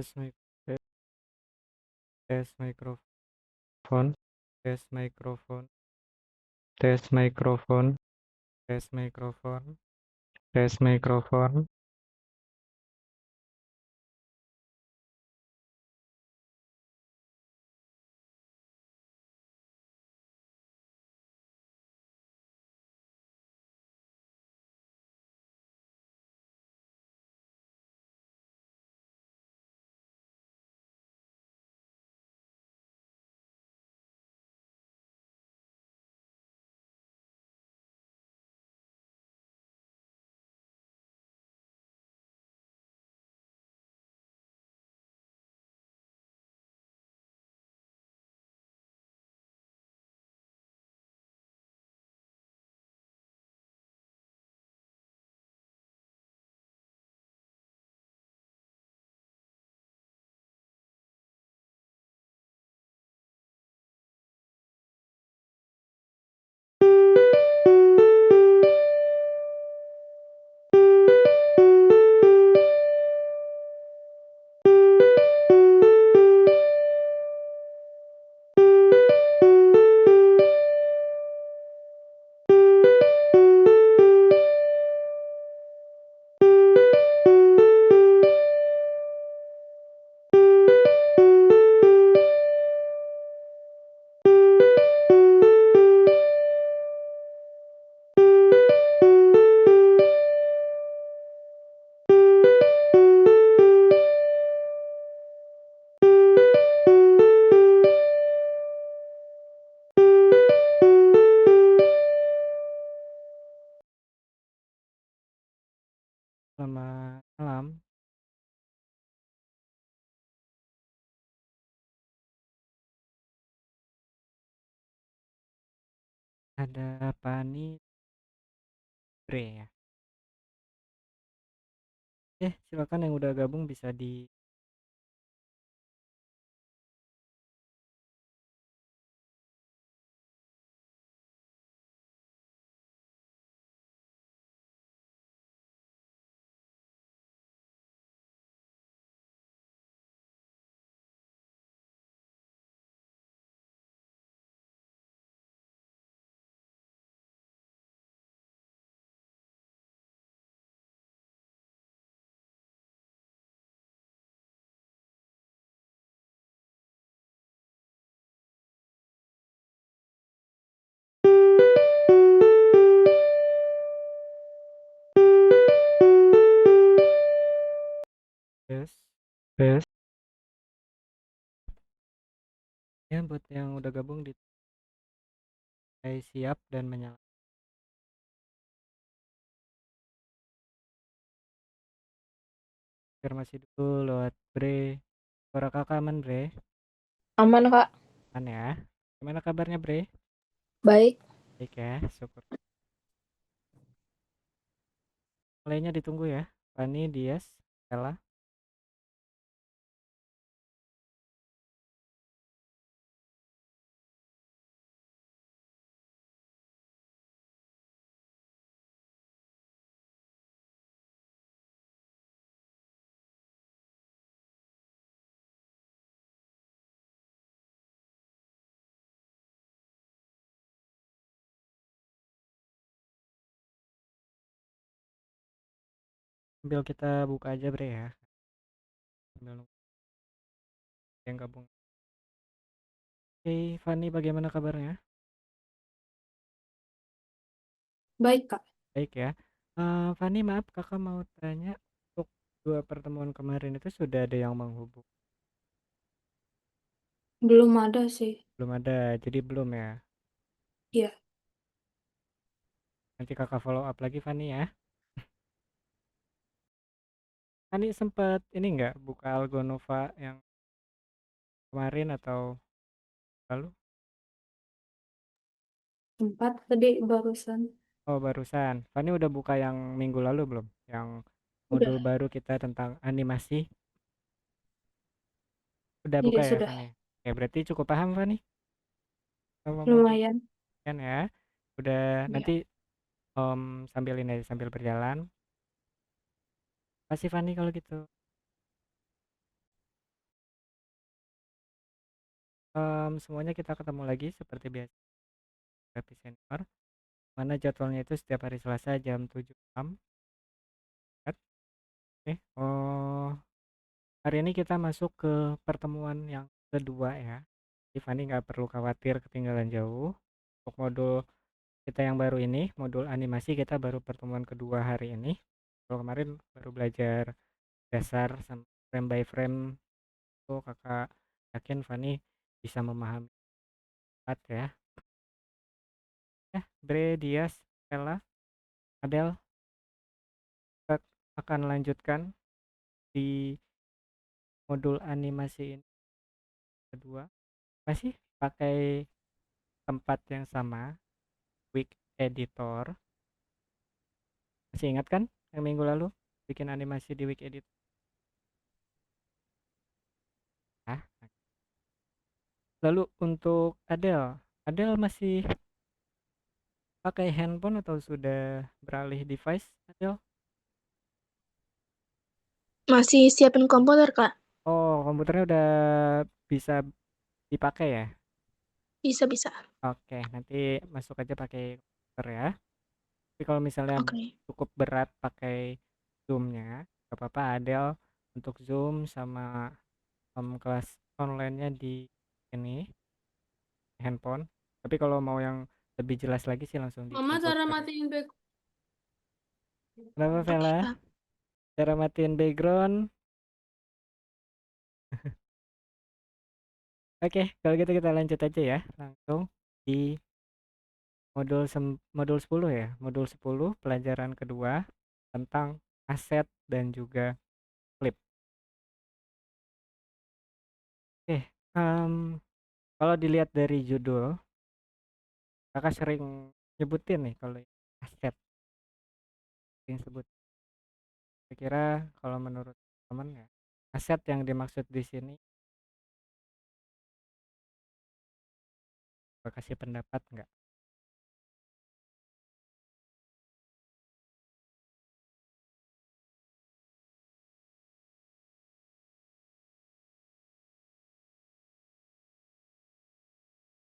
tes mic tes mikrofon tes mikrofon tes mikrofon tes mikrofon tes mikrofon. Selamat malam. Ada Fani Bre ya. Silakan yang udah gabung bisa di tes tes. Ya, buat yang udah gabung di siap dan menyala. Konfirmasi dulu lewat Bre. Suara kakak aman Bre? Aman, Kak. Aman ya. Gimana kabarnya Bre? Baik. Baik ya, syukur. Mulainya ditunggu ya. Fani, Dias, Ella. Sambil kita buka aja Bre ya. Sambil nunggu yang gabung. Oke, Fani bagaimana kabarnya? Baik, Kak. Baik ya. Fani maaf kakak mau tanya, untuk dua pertemuan kemarin itu sudah ada yang menghubung? Belum ada sih. Belum ada, jadi belum ya. Iya. Nanti kakak follow up lagi Fani ya. Fani sempat ini nggak buka Algonova yang kemarin atau lalu? Tempat tadi barusan. Oh barusan. Fani udah buka yang minggu lalu belum? Yang modul Udah. baru kita tentang animasi. Udah buka Iya, ya sudah. Fani? Ya berarti cukup paham Fani sama modul Lumayan. kan ya. Udah Iya. nanti sambil ini sambil berjalan. Pasti Fani kalau gitu. Semuanya kita ketemu lagi seperti biasa, Happy Senior, mana jadwalnya itu setiap hari Selasa jam 7 malam. Kan? Oke. Oh, hari ini kita masuk ke pertemuan yang kedua ya. Tiffany nggak perlu khawatir ketinggalan jauh. Untuk modul kita yang baru ini, modul animasi kita baru pertemuan kedua hari ini. Kalau kemarin baru belajar dasar sama frame by frame, tuh kakak yakin Fanny bisa memahami cepat ya. Ya, Bre, Dias, Ella, Adele, kita akan lanjutkan di modul animasi ini kedua. Masih pakai tempat yang sama, Wig Editor. Masih ingat kan yang minggu lalu bikin animasi di Wig Editor? Ah, lalu untuk Adele, Adele masih pakai handphone atau sudah beralih device, Adele? Masih siapin komputer, Kak. Oh, komputernya udah bisa dipakai ya? Bisa-bisa. Oke, nanti masuk aja pakai komputer ya. Tapi kalau misalnya Oke. cukup berat pakai Zoom-nya, gak apa-apa Adele untuk Zoom sama kelas online-nya di ini handphone. Tapi kalau mau yang lebih jelas lagi sih langsung di Mama cara komputer. matiin back. Kenapa Oke, Vela? Kak. Cara matiin background? Oke, kalau gitu kita lanjut aja ya, langsung di modul 10 ya. Modul 10 pelajaran kedua tentang aset dan juga klip. Oke, kalau dilihat dari judul, kakak sering nyebutin nih kalau aset yang sebut. Kira-kira kalau menurut teman ya, aset yang dimaksud di sini, kasih pendapat nggak?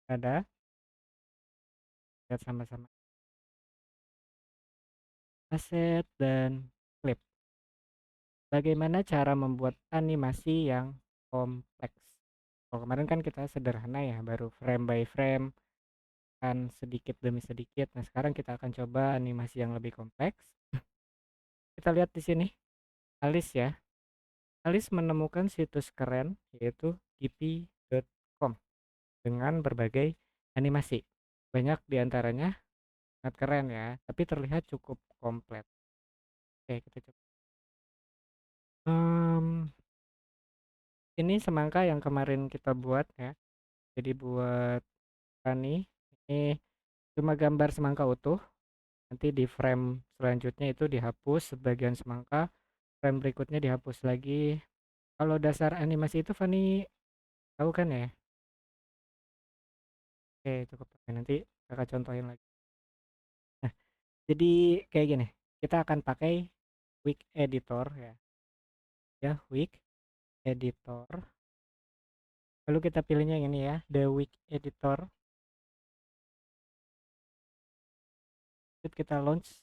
Ada? Lihat sama-sama. Aset dan klip. Bagaimana cara membuat animasi yang kompleks? Kalau kemarin kan kita sederhana ya, baru frame by frame, kan sedikit demi sedikit. Nah, sekarang kita akan coba animasi yang lebih kompleks. Kita lihat di sini, Alice ya. Alice menemukan situs keren yaitu gipi.com dengan berbagai animasi. Banyak diantaranya sangat keren ya, tapi terlihat cukup komplit. Oke, kita coba. Ini semangka yang kemarin kita buat ya. Jadi buat Tani, ini cuma gambar semangka utuh. Nanti di frame selanjutnya itu dihapus sebagian semangka, frame berikutnya dihapus lagi. Kalau dasar animasi itu Fani tahu kan ya? Oke, cukup. Oke, nanti kakak contohin lagi. Nah, jadi kayak gini. Kita akan pakai Wig Editor ya. Ya, Wig Editor. Lalu kita pilihnya yang ini ya, The Wig Editor. Terus kita launch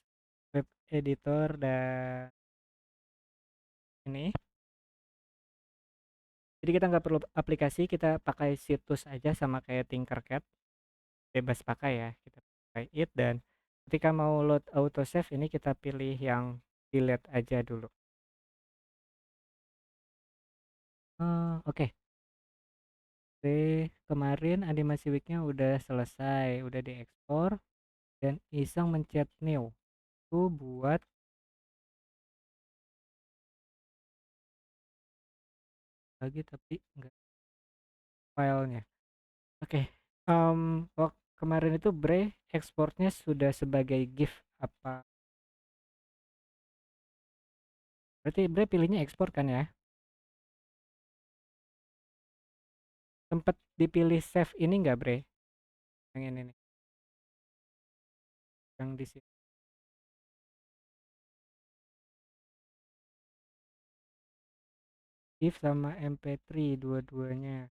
web editor dan ini. Jadi kita nggak perlu aplikasi, kita pakai situs aja sama kayak Tinkercad, bebas pakai ya. Kita pakai it dan ketika mau load autosave ini kita pilih yang delete aja dulu. Oke. Oke, kemarin animasi weeknya udah selesai, udah diekspor dan iseng mencet new. Itu buat lagi tapi nggak filenya. Oke. Kemarin itu Bre ekspornya sudah sebagai GIF apa? Berarti Bre pilihnya ekspor kan ya? Sempet dipilih save ini nggak Bre? Yang ini nih, yang di sini. GIF sama MP3 dua-duanya.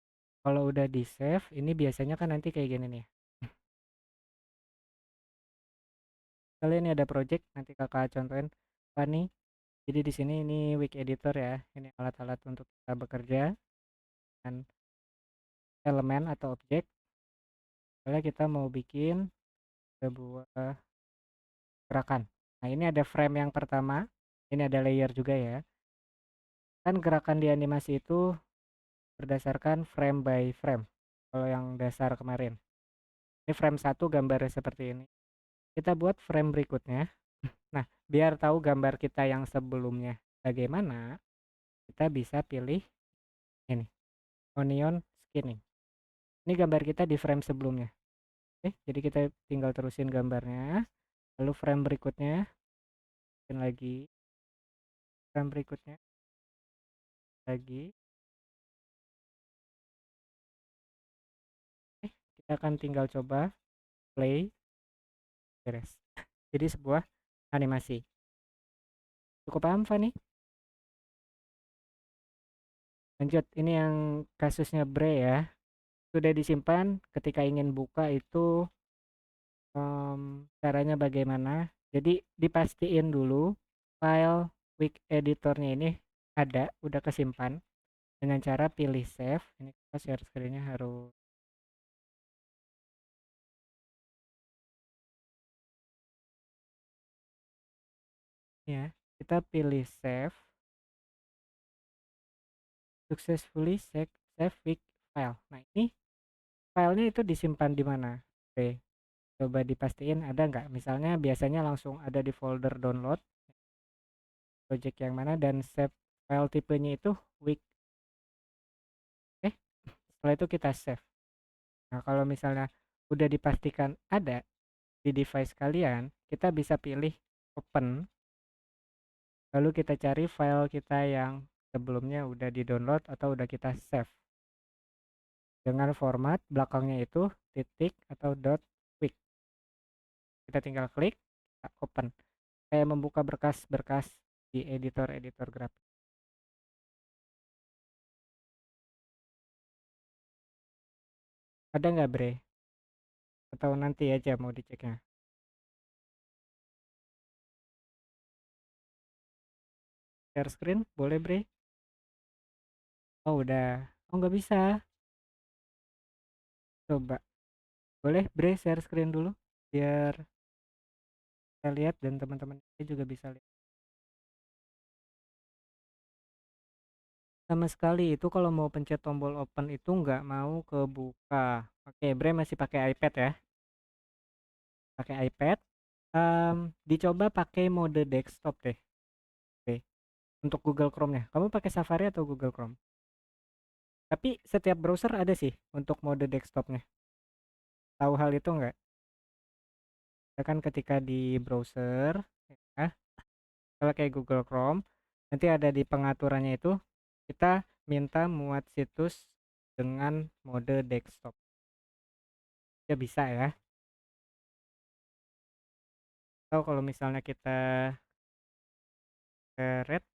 Kalau udah di save, ini biasanya kan nanti kayak gini nih. Kalian ini ada project, nanti kakak contohin apa nih. Jadi di sini ini Wix Editor ya. Ini alat-alat untuk kita bekerja dan elemen atau objek. Misalnya kita mau bikin sebuah gerakan. Nah, ini ada frame yang pertama. Ini ada layer juga ya. Kan gerakan di animasi itu berdasarkan frame by frame. Kalau yang dasar kemarin. Ini frame 1 gambarnya seperti ini. Kita buat frame berikutnya. Nah, biar tahu gambar kita yang sebelumnya bagaimana, kita bisa pilih ini, onion skinning. Ini gambar kita di frame sebelumnya. Oke, jadi kita tinggal terusin gambarnya. Lalu frame berikutnya, dan lagi frame berikutnya lagi. Kita akan tinggal coba play, beres. Jadi sebuah animasi. Cukup paham, Fani? Lanjut, ini yang kasusnya Bre ya. Sudah disimpan, ketika ingin buka itu caranya bagaimana? Jadi dipastiin dulu file Wix editornya ini ada, udah kesimpan dengan cara pilih save. Ini kita share screen-nya harus ya. Kita pilih save, successfully save Wix file. Nah, ini filenya itu disimpan di mana? Oke, coba dipastiin ada nggak? Misalnya biasanya langsung ada di folder download, project yang mana, dan save file tipenya itu Wix. Oke, setelah itu kita save. Nah, kalau misalnya udah dipastikan ada di device kalian, kita bisa pilih open, lalu kita cari file kita yang sebelumnya udah di-download atau udah kita save. Dengan format belakangnya itu titik atau dot quick. Kita tinggal klik, kita open. Kayak membuka berkas-berkas di editor-editor grafis. Ada nggak, Bre? Atau nanti aja mau diceknya? Share screen, boleh, Bre? Oh, udah. Oh, nggak bisa. Coba. Boleh, Bre, share screen dulu? Biar kita lihat dan teman-teman juga bisa lihat. Sama sekali itu kalau mau pencet tombol open itu nggak mau kebuka. Oke, Bre masih pakai iPad ya? Pakai iPad. Dicoba pakai mode desktop deh. Oke. Untuk Google Chrome-nya. Kamu pakai Safari atau Google Chrome? Tapi setiap browser ada sih untuk mode desktopnya. Tahu hal itu nggak? Ya kan ketika di browser, ya, kalau kayak Google Chrome, nanti ada di pengaturannya itu kita minta muat situs dengan mode desktop. Ya bisa ya. Atau kalau misalnya kita red.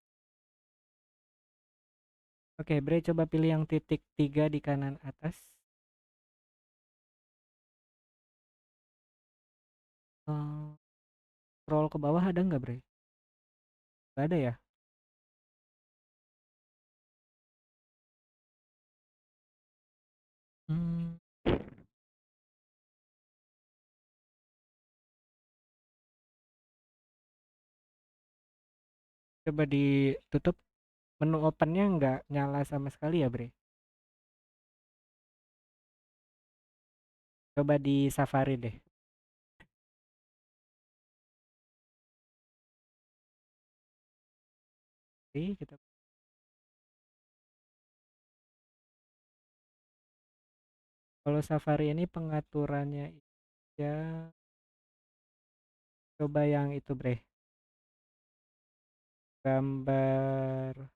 Oke, Bre coba pilih yang titik 3 di kanan atas. Scroll ke bawah ada nggak, Bre? Nggak ada ya? Hmm, coba ditutup. Menu opennya nggak nyala sama sekali ya, Bre? Coba di Safari deh. Oke, kita kalau Safari ini pengaturannya ya, coba yang itu, Bre. Gambar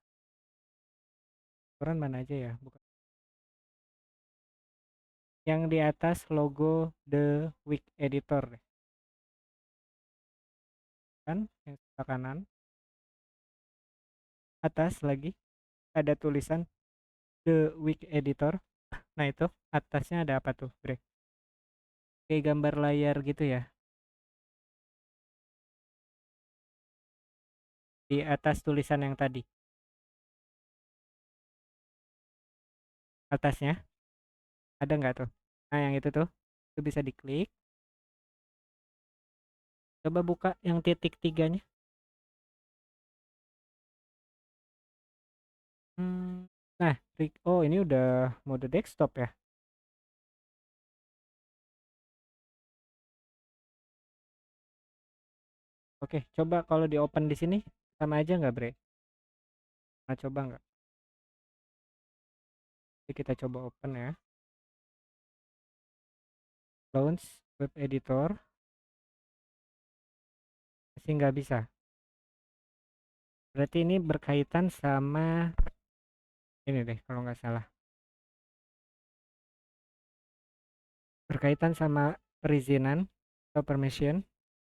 ukuran mana aja ya? Bukan. Yang di atas logo The Wix Editor deh. Kan yang sebelah kanan atas lagi ada tulisan The Wix Editor. Nah itu atasnya ada apa tuh, Bre? Kayak gambar layar gitu ya. Di atas tulisan yang tadi. Atasnya ada nggak tuh? Nah yang itu tuh. Itu bisa diklik. Coba buka yang titik tiganya. Nah, oh ini udah mode desktop ya. Oke, coba kalau di open di sini sama aja nggak, Bre? Nah, coba nggak? Jadi kita coba open ya. Launch web editor masih nggak bisa. Berarti ini berkaitan sama ini deh kalau nggak salah. Berkaitan sama perizinan atau permission.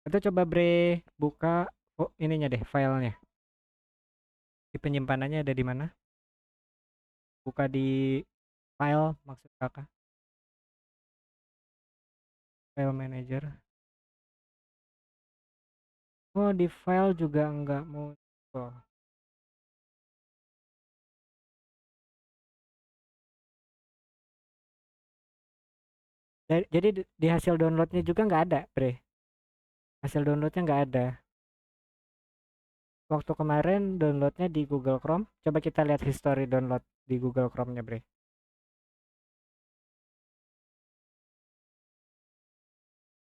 Atau coba Bre buka ininya deh filenya. Di penyimpanannya ada di mana? Buka di file maksud kakak. File manager. Oh di file juga nggak muncul. Jadi di hasil downloadnya juga nggak ada, Bre. Hasil downloadnya nggak ada. Waktu kemarin downloadnya di Google Chrome. Coba kita lihat history download di Google Chrome-nya, Bre.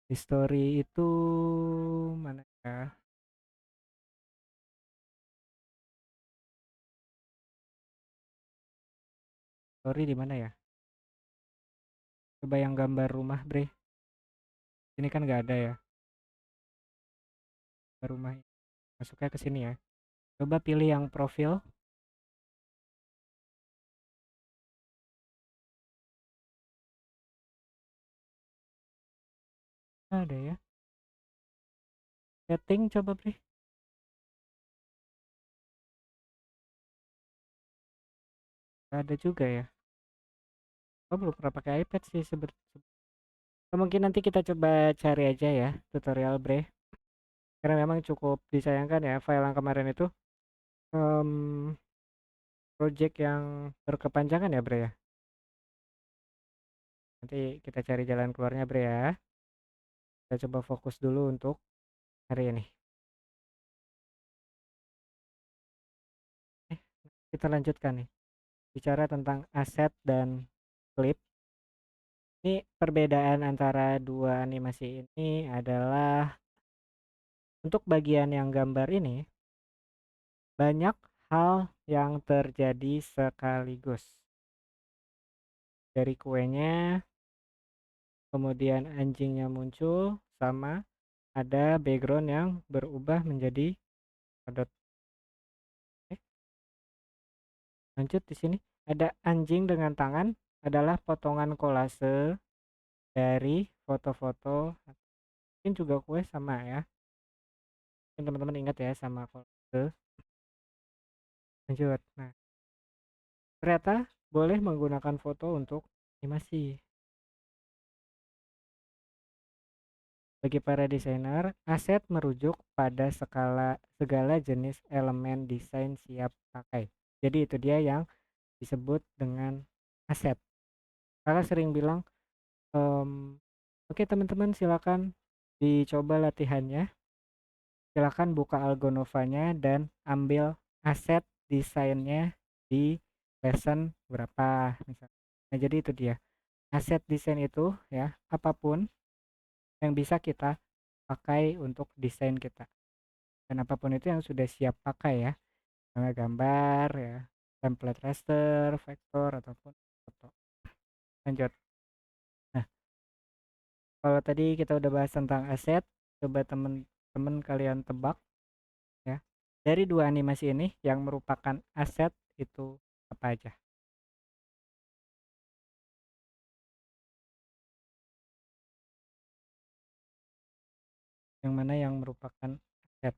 History itu mana ya? History di mana ya? Coba yang gambar rumah, Bre. Ini kan nggak ada ya. Gambar rumah. Masuknya ke sini ya. Coba pilih yang profil. Ada ya. Setting coba, Bre. Nggak ada juga ya. Oh, belum pernah pakai iPad sih sebenarnya. Mungkin nanti kita coba cari aja ya tutorial, Bre. Karena memang cukup disayangkan ya file yang kemarin itu em, project yang berkepanjangan ya, Bre ya. Nanti kita cari jalan keluarnya, Bre ya. Kita coba fokus dulu untuk hari ini. Eh, kita lanjutkan nih. Bicara tentang aset dan klip. Ini perbedaan antara dua animasi ini adalah untuk bagian yang gambar ini banyak hal yang terjadi sekaligus. Dari kuenya, kemudian anjingnya muncul, sama ada background yang berubah menjadi padat. Eh, lanjut di sini ada anjing dengan tangan adalah potongan kolase dari foto-foto. Mungkin juga kue sama ya. Mungkin teman-teman ingat ya sama kolase. Lanjut. Nah, ternyata boleh menggunakan foto untuk animasi. Bagi para desainer, aset merujuk pada segala jenis elemen desain siap pakai. Jadi itu dia yang disebut dengan aset. Kakak sering bilang, oke teman-teman silakan dicoba latihannya. Silakan buka Algonovanya dan ambil aset desainnya di lesson berapa misalnya. Nah, jadi itu dia. Aset desain itu ya, apapun yang bisa kita pakai untuk desain kita. Dan apapun itu yang sudah siap pakai ya. Misalnya gambar ya, template raster, vektor ataupun foto. Lanjut. Nah, kalau tadi kita udah bahas tentang aset, coba temen-temen kalian tebak ya. Dari dua animasi ini yang merupakan aset itu apa aja? Yang mana yang merupakan aset?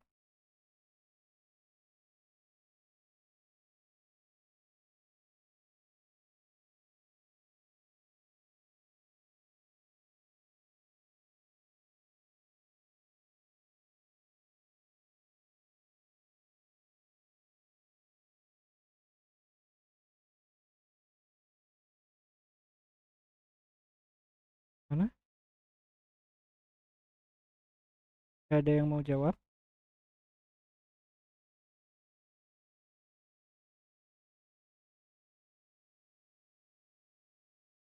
Gak ada yang mau jawab?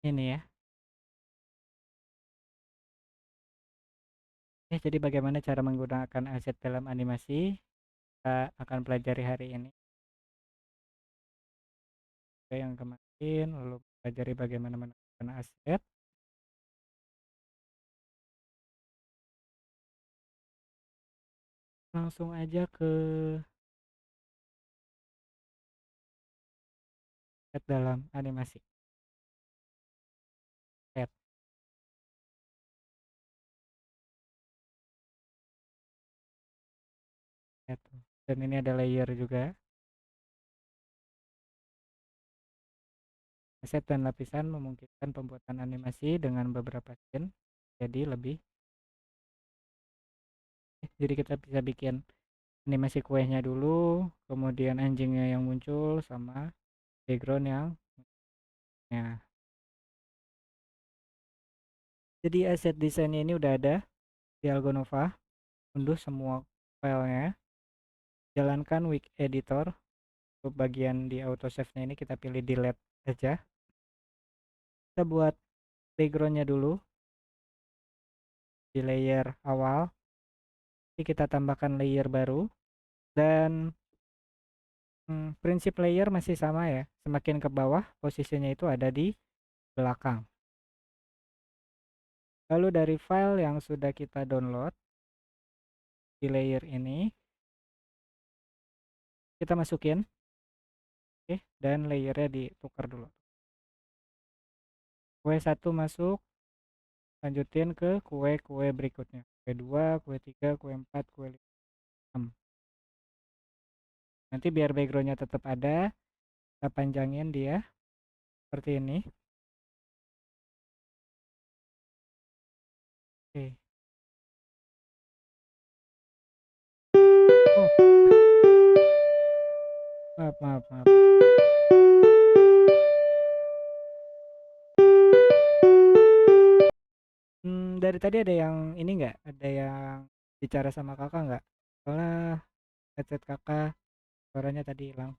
Ini ya. Jadi bagaimana cara menggunakan aset dalam animasi? Kita akan pelajari hari ini. Yang kemarin, lalu pelajari bagaimana menggunakan aset. Langsung aja ke aset dalam animasi. Aset. Dan ini ada layer juga. Aset dan lapisan memungkinkan pembuatan animasi dengan beberapa scene. Jadi jadi kita bisa bikin animasi kuehnya dulu, kemudian anjingnya yang muncul sama background yang ya. Jadi aset desainnya ini udah ada di Algonova. Unduh semua filenya, jalankan Wik Editor. Untuk bagian di autosave-nya ini kita pilih delete aja. Kita buat backgroundnya dulu di layer awal. Jadi kita tambahkan layer baru dan prinsip layer masih sama ya. Semakin ke bawah posisinya itu ada di belakang. Lalu dari file yang sudah kita download di layer ini kita masukin. Oke, dan layernya ditukar dulu. Kue 1 masuk, lanjutin ke kue-kue berikutnya. Kue 2, kue 3, kue 4, kue 5. Nanti biar backgroundnya tetap ada, kita panjangin dia seperti ini. Oke. Oh, maaf. Dari tadi ada yang ini nggak? Ada yang bicara sama kakak nggak? Soalnya headset kakak suaranya tadi hilang.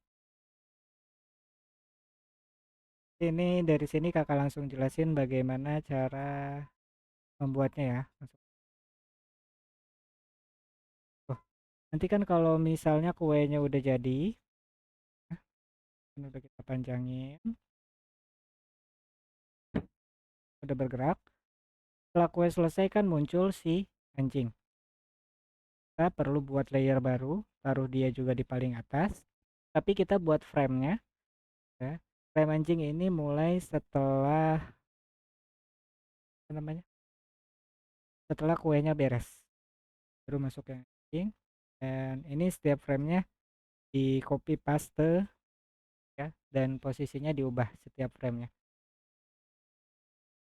Ini dari sini kakak langsung jelasin bagaimana cara membuatnya ya. Oh, nanti kan kalau misalnya kuenya udah jadi, ini udah kita panjangin, udah bergerak. Setelah kue selesai kan muncul si anjing. Kita perlu buat layer baru, taruh dia juga di paling atas. Tapi kita buat frame-nya. Ya. Frame anjing ini mulai setelah apa namanya? Setelah kuenya beres. Baru masuk yang anjing. Dan ini setiap frame-nya di copy paste ya, dan posisinya diubah setiap frame-nya.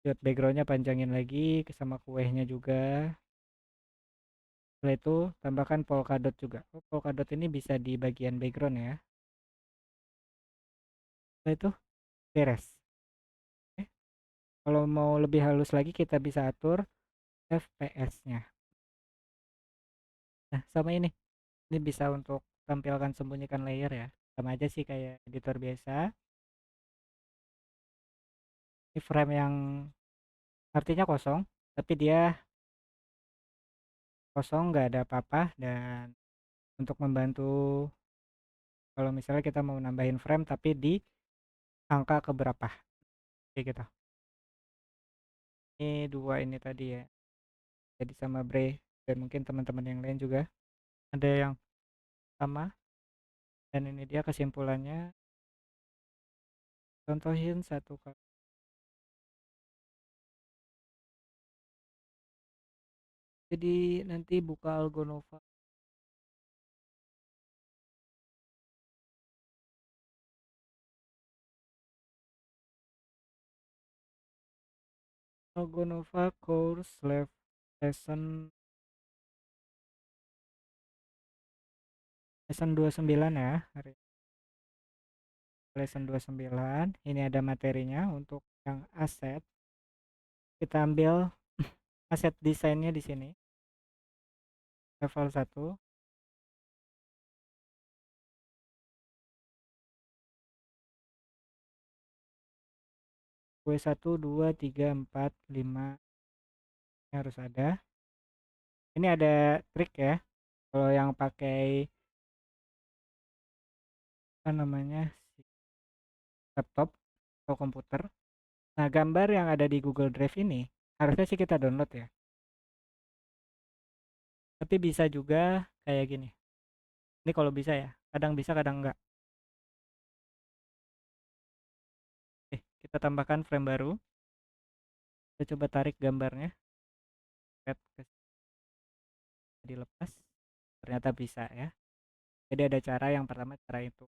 Buat backgroundnya panjangin lagi sama kuehnya juga. Setelah itu tambahkan polkadot juga. Polkadot ini bisa di bagian background ya. Setelah itu beres. Oke. Kalau mau lebih halus lagi kita bisa atur FPS-nya. Nah, sama ini. Ini bisa untuk tampilkan sembunyikan layer ya. Sama aja sih kayak editor biasa. Ini frame yang artinya kosong, tapi dia kosong nggak ada apa-apa. Dan untuk membantu kalau misalnya kita mau nambahin frame tapi di angka keberapa kayak gitu. Ini dua ini tadi ya, jadi sama Bre dan mungkin teman-teman yang lain juga ada yang sama. Dan ini dia kesimpulannya, contohin satu kali. Jadi nanti buka Algonova. Algonova course lesson 29 ya, hari lesson 29. Ini ada materinya untuk yang aset. Kita ambil aset desainnya di sini. level 1. Kue 1, 2, 3, 4, 5 ini harus ada. Ini ada trik ya. Kalau yang pakai apa namanya laptop atau komputer. Nah, gambar yang ada di Google Drive ini harusnya sih kita download ya. Tapi bisa juga kayak gini. Ini kalau bisa ya. Kadang bisa, kadang enggak. Oke, kita tambahkan frame baru. Kita coba tarik gambarnya. Lihat ke dilepas. Ternyata bisa ya. Jadi ada cara, yang pertama cara itu.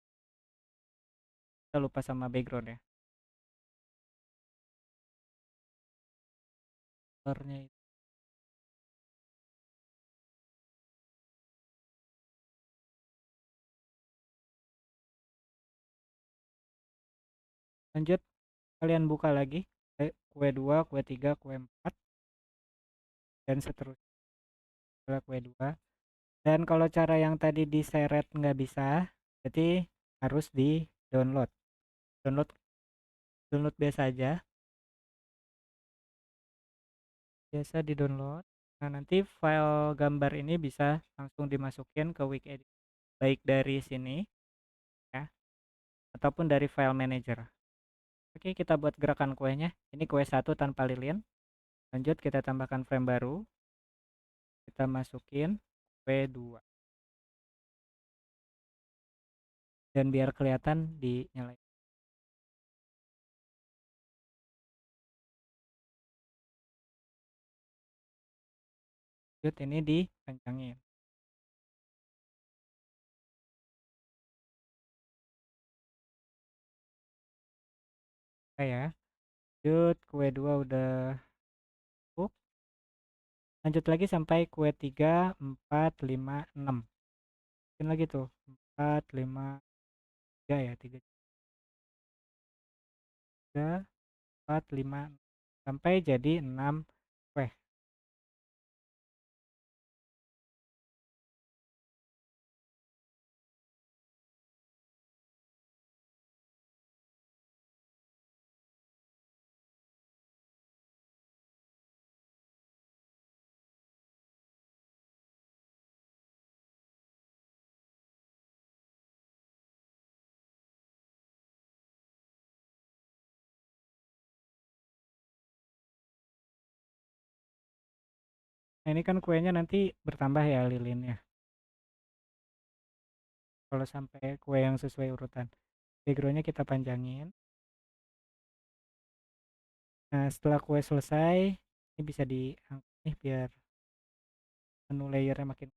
Kita lupa sama background ya. Colornya itu. Lanjut, kalian buka lagi kue 2, kue 3, kue 4 dan seterusnya. Setelah kue 2. Dan kalau cara yang tadi diseret nggak bisa, berarti harus di download. Download download biasa aja. Biasa di download. Nah, nanti file gambar ini bisa langsung dimasukin ke Wikidata, baik dari sini ya, ataupun dari file manager. Oke, kita buat gerakan kuenya. Ini kue 1 tanpa lilin. Lanjut, kita tambahkan frame baru. Kita masukin kue 2. Dan biar kelihatan dinyalain. Lanjut, ini dikencangin. Oke ya. Lanjut, kue 2 udah cukup. Lanjut lagi sampai kue 3, 4, 5, 6. Mungkin lagi tuh. 4, 5, 3 ya. 3, 4, 5, sampai jadi 6 kue. Nah, ini kan kuenya nanti bertambah ya lilinnya. Kalau sampai kue yang sesuai urutan. Backgroundnya kita panjangin. Nah, setelah kue selesai, ini bisa diangkat nih biar menu layernya makin.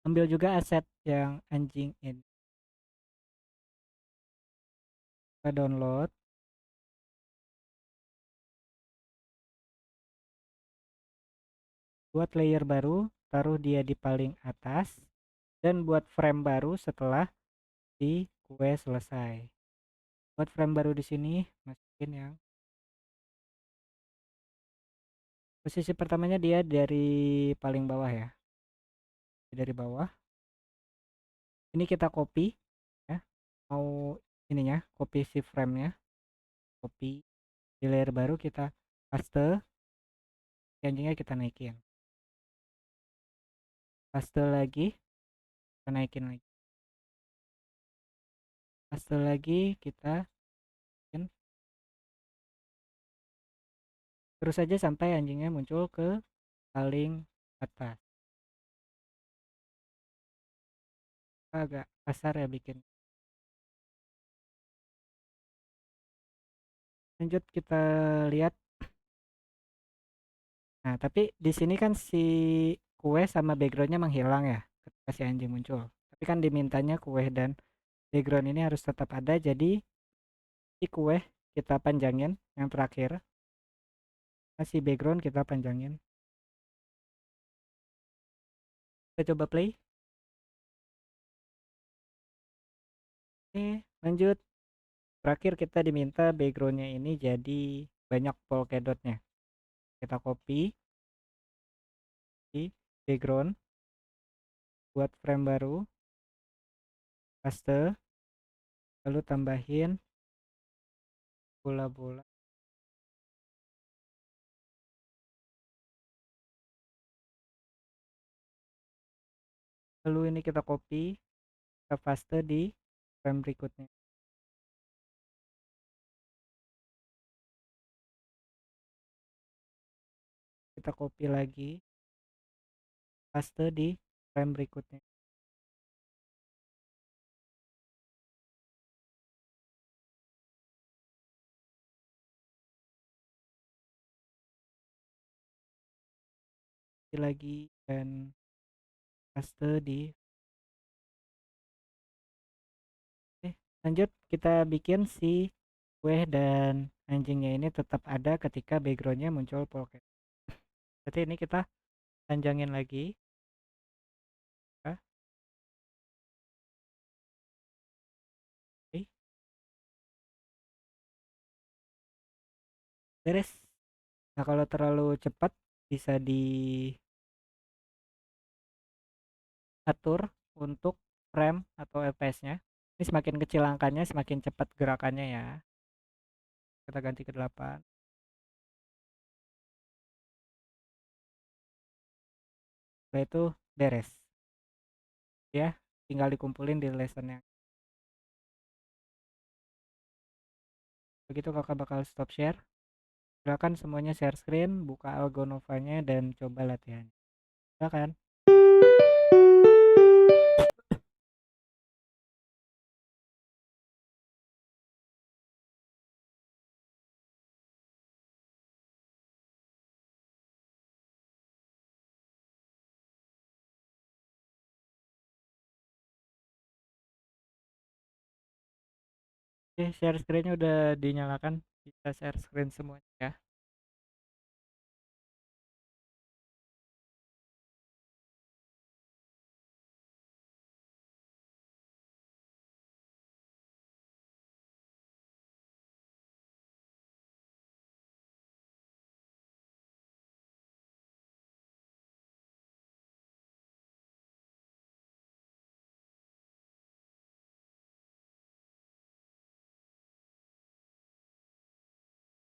Ambil juga aset yang anjing ini. Kita download. Buat layer baru, taruh dia di paling atas. Dan buat frame baru setelah di kue selesai. Buat frame baru di sini, masukin yang posisi pertamanya dia dari paling bawah ya. Dari bawah. Ini kita copy ya. Mau ininya, copy si frame-nya. Copy di layer baru kita paste. Anjingnya kita naikin. Paste lagi, kita naikin lagi. Paste lagi, kita naikin. Terus saja sampai anjingnya muncul ke paling atas. Agak kasar ya bikin. Lanjut kita lihat. Nah, tapi di sini kan si kue sama backgroundnya menghilang ya ketika si anjing muncul. Tapi kan dimintanya kue dan background ini harus tetap ada. Jadi si kue kita panjangin yang terakhir. Si background kita panjangin. Kita coba play. Oke, lanjut. Terakhir kita diminta backgroundnya ini jadi banyak polka dotnya. Kita copy di background, buat frame baru, paste, lalu tambahin bola-bola. Lalu ini kita copy, kita paste di frame berikutnya. Kita copy lagi, paste di frame berikutnya. Lagi dan paste di. Oke, lanjut kita bikin si kue dan anjingnya ini tetap ada ketika backgroundnya muncul polka. Berarti ini kita panjangin lagi ya. Oke, beres. Nah, kalau terlalu cepat bisa diatur untuk frame atau FPS-nya. Ini semakin kecil angkanya semakin cepat gerakannya ya. Kita ganti ke 8. Setelah itu beres. Ya, tinggal dikumpulin di lessonnya. Begitu kakak bakal stop share. Silakan semuanya share screen, buka Algonovanya dan coba latihan. Silakan. Oke, share screen-nya udah dinyalakan. Bisa share screen semuanya ya.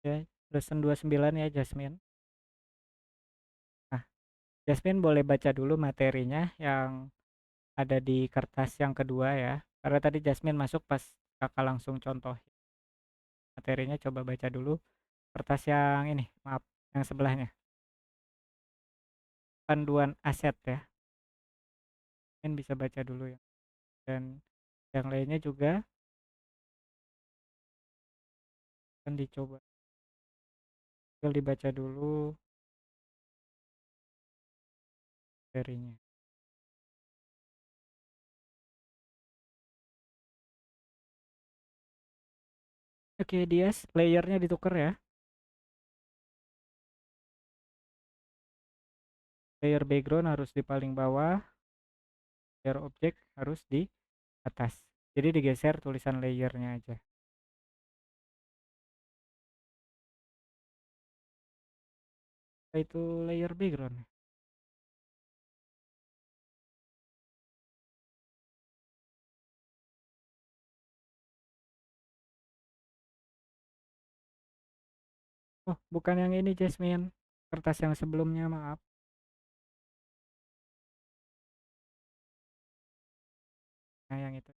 Ya, lesson 29 ya Jasmine. Nah, Jasmine boleh baca dulu materinya yang ada di kertas yang kedua ya. Karena tadi Jasmine masuk pas kakak langsung contoh materinya, coba baca dulu kertas yang ini, maaf, yang sebelahnya. Panduan aset ya. Jasmine bisa baca dulu ya. Dan yang lainnya juga akan dicoba. Tinggal dibaca dulu materinya. Oke, Dias, layernya ditukar ya. Layer background harus di paling bawah, layer objek harus di atas. Jadi digeser tulisan layernya aja. Itu layer background. Oh, bukan yang ini Jasmine. Kertas yang sebelumnya, maaf. Nah, yang itu.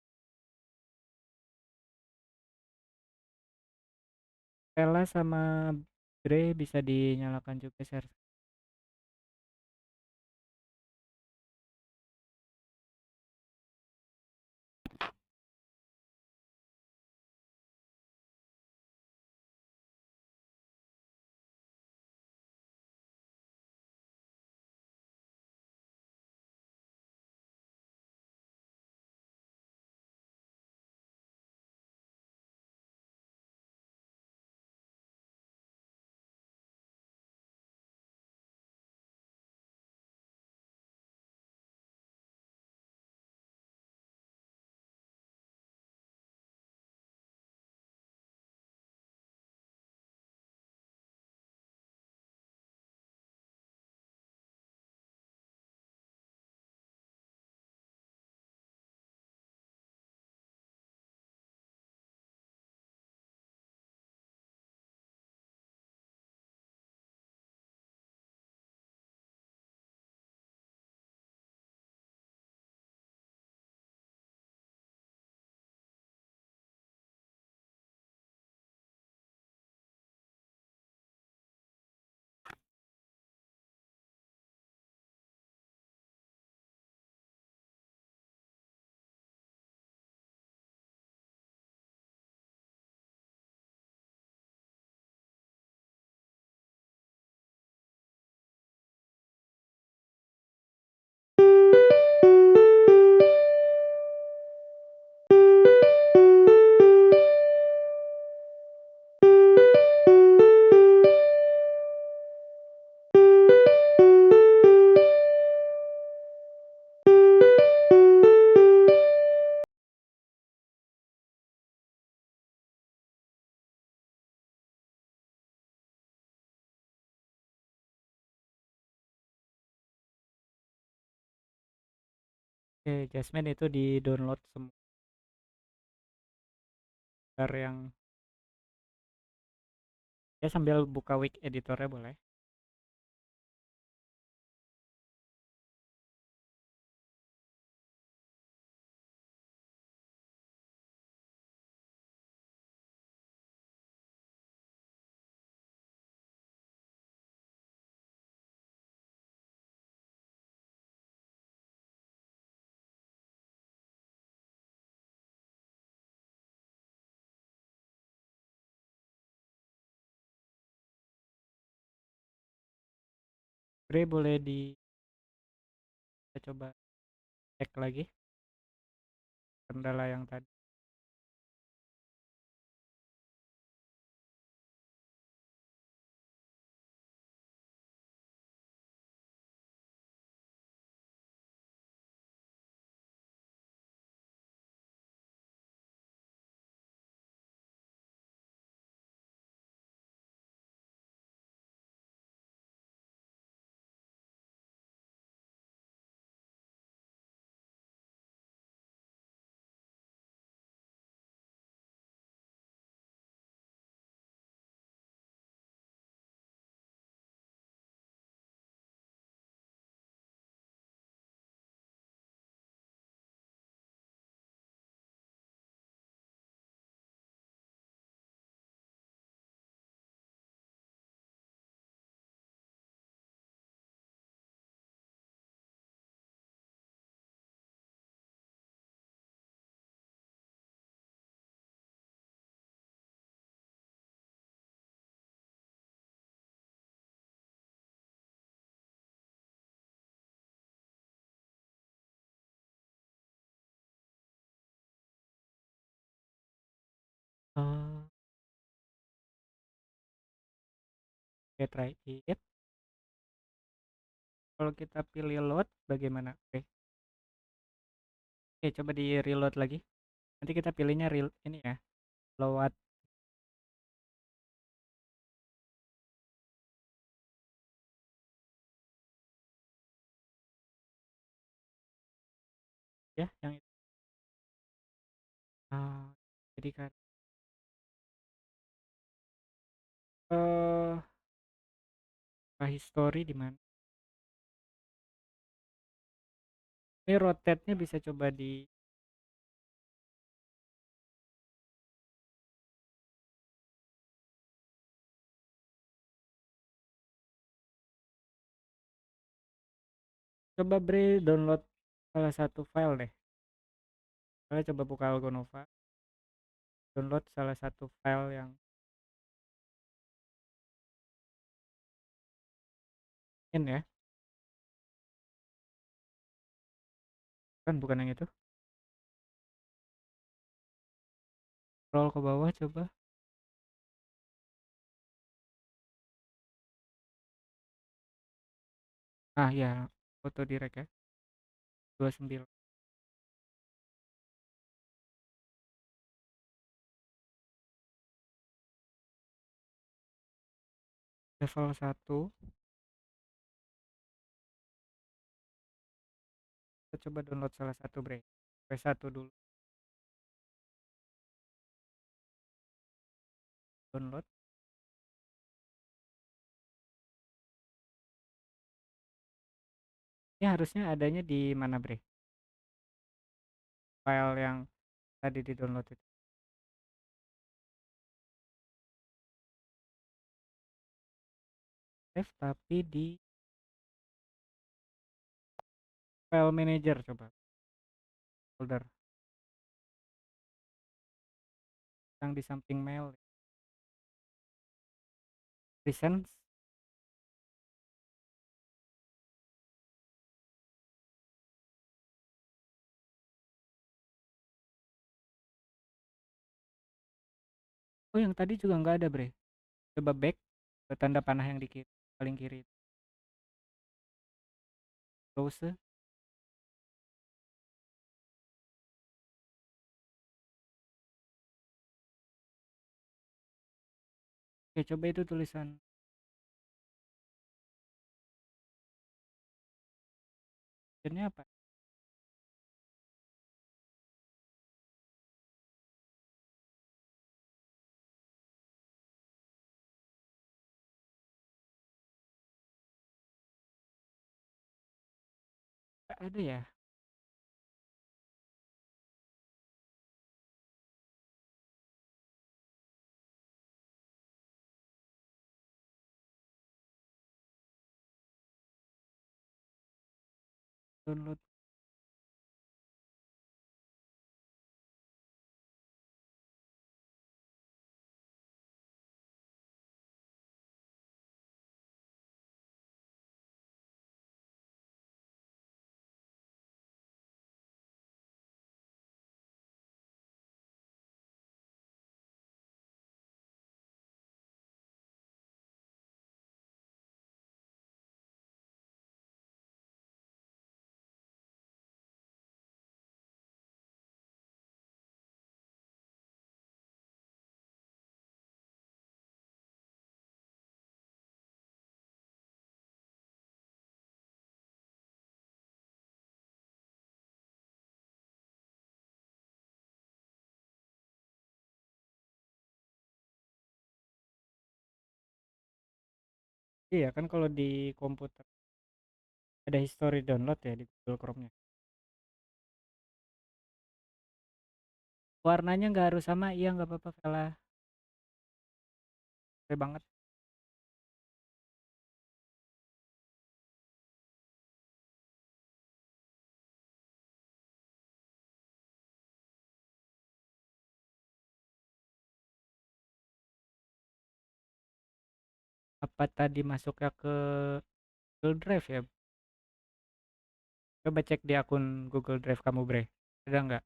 Stella sama Dre bisa dinyalakan juga share. Oke, Jasmine itu di download semua yang ya sambil buka wik editornya boleh. Bre boleh kita coba cek lagi kendala yang tadi. Oh, oke, try it. Kalau kita pilih load bagaimana? Oke, oke, coba di reload lagi. Nanti kita pilihnya real ini ya, load ya, yang itu. Ah, jadi kan eh history di mana? Ini rotate-nya bisa coba di coba Bre download salah satu file deh. Kalian coba buka Algonova, download salah satu file yang in ya, kan bukan yang itu. Scroll ke bawah coba. Ah ya, foto direct ya, 29. Level 1, kita coba download salah satu Bre. P1 dulu, download. Ini harusnya adanya di mana Bre? File yang tadi di download itu. Save tapi di file manager coba. Folder yang di samping mail. Recent. Oh yang tadi juga nggak ada Bre. Coba back ke tanda panah yang di kiri, paling kiri. Browse. Oke, coba itu tulisan ini apa? ada ya? Download. Iya kan kalau di komputer ada history download ya di Google Chrome-nya. Warnanya nggak harus sama, iya nggak apa-apa kalah. Oke banget. Apa tadi masuknya ke Google Drive ya? Coba cek di akun Google Drive kamu, Bre. Ada nggak?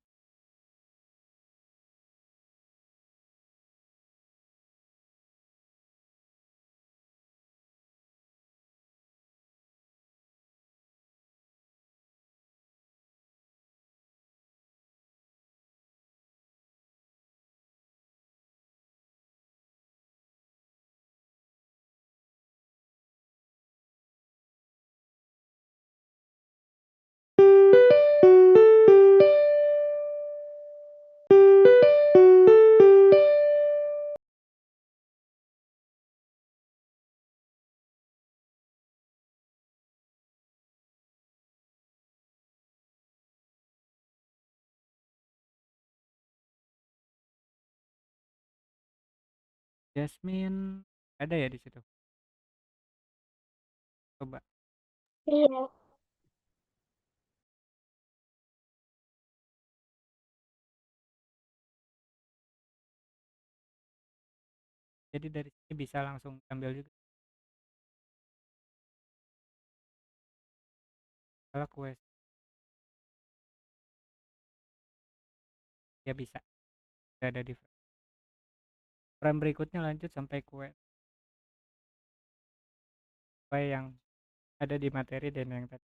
Jasmine ada ya di situ. Coba. Iya. Jadi dari sini bisa langsung ambil juga. Kalau quest ya bisa. Ada di frame berikutnya lanjut sampai quest yang ada di materi dan yang tadi.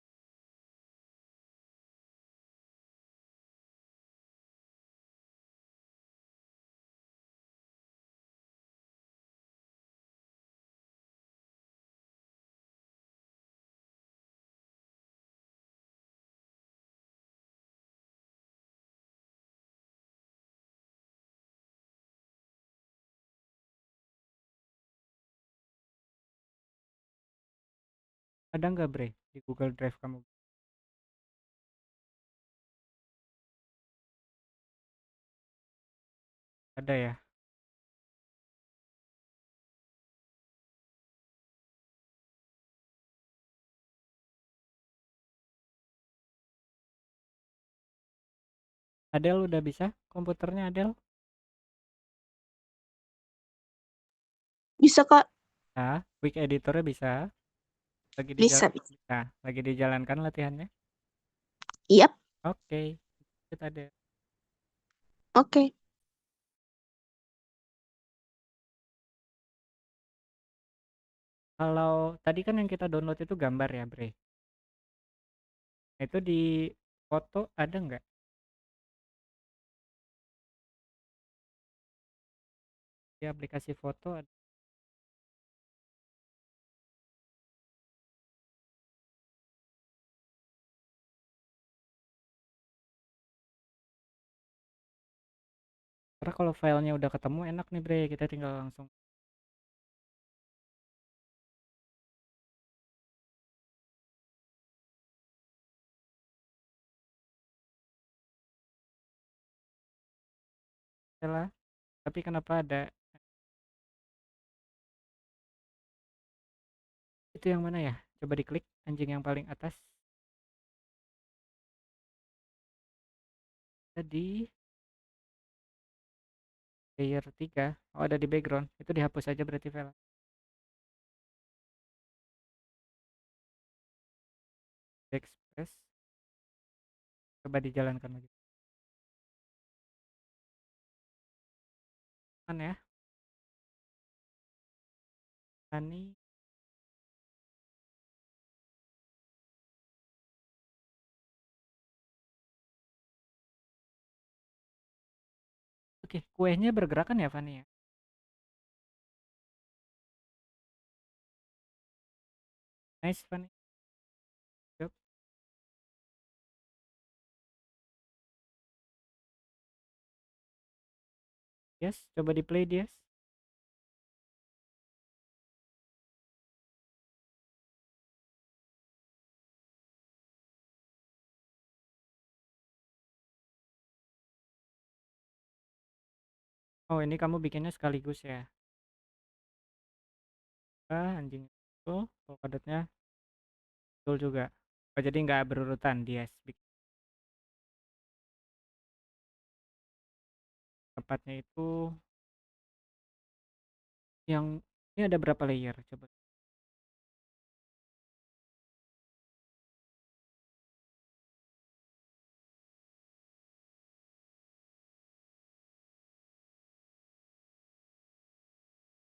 Ada nggak, Bre, di Google Drive kamu? Ada ya. Adel udah bisa komputernya, Adel? Bisa, Kak. Nah, quick editornya bisa. Bisa, bisa. Lagi dijalankan latihannya. Iya. Oke, kita ada. Oke. Kalau tadi kan yang kita download itu gambar ya, Bre. Itu di foto ada nggak? Di aplikasi foto ada. Karena kalau filenya udah ketemu enak nih, Bre. Kita tinggal langsung. Stella. Tapi kenapa ada itu yang mana ya? Coba diklik anjing yang paling atas. Tadi layer 3. Oh, ada di background. Itu dihapus aja berarti Vela. Express. Coba dijalankan lagi. Mana ya? Tani. Oke, kuenya bergerakan ya Fani ya? Nice Fani. Yuk. Yes, coba di play Dias. Oh, ini kamu bikinnya sekaligus ya. Anjing itu polkadotnya betul juga. Oh, jadi nggak berurutan Dias. Tepatnya itu yang ini ada berapa layer? Coba.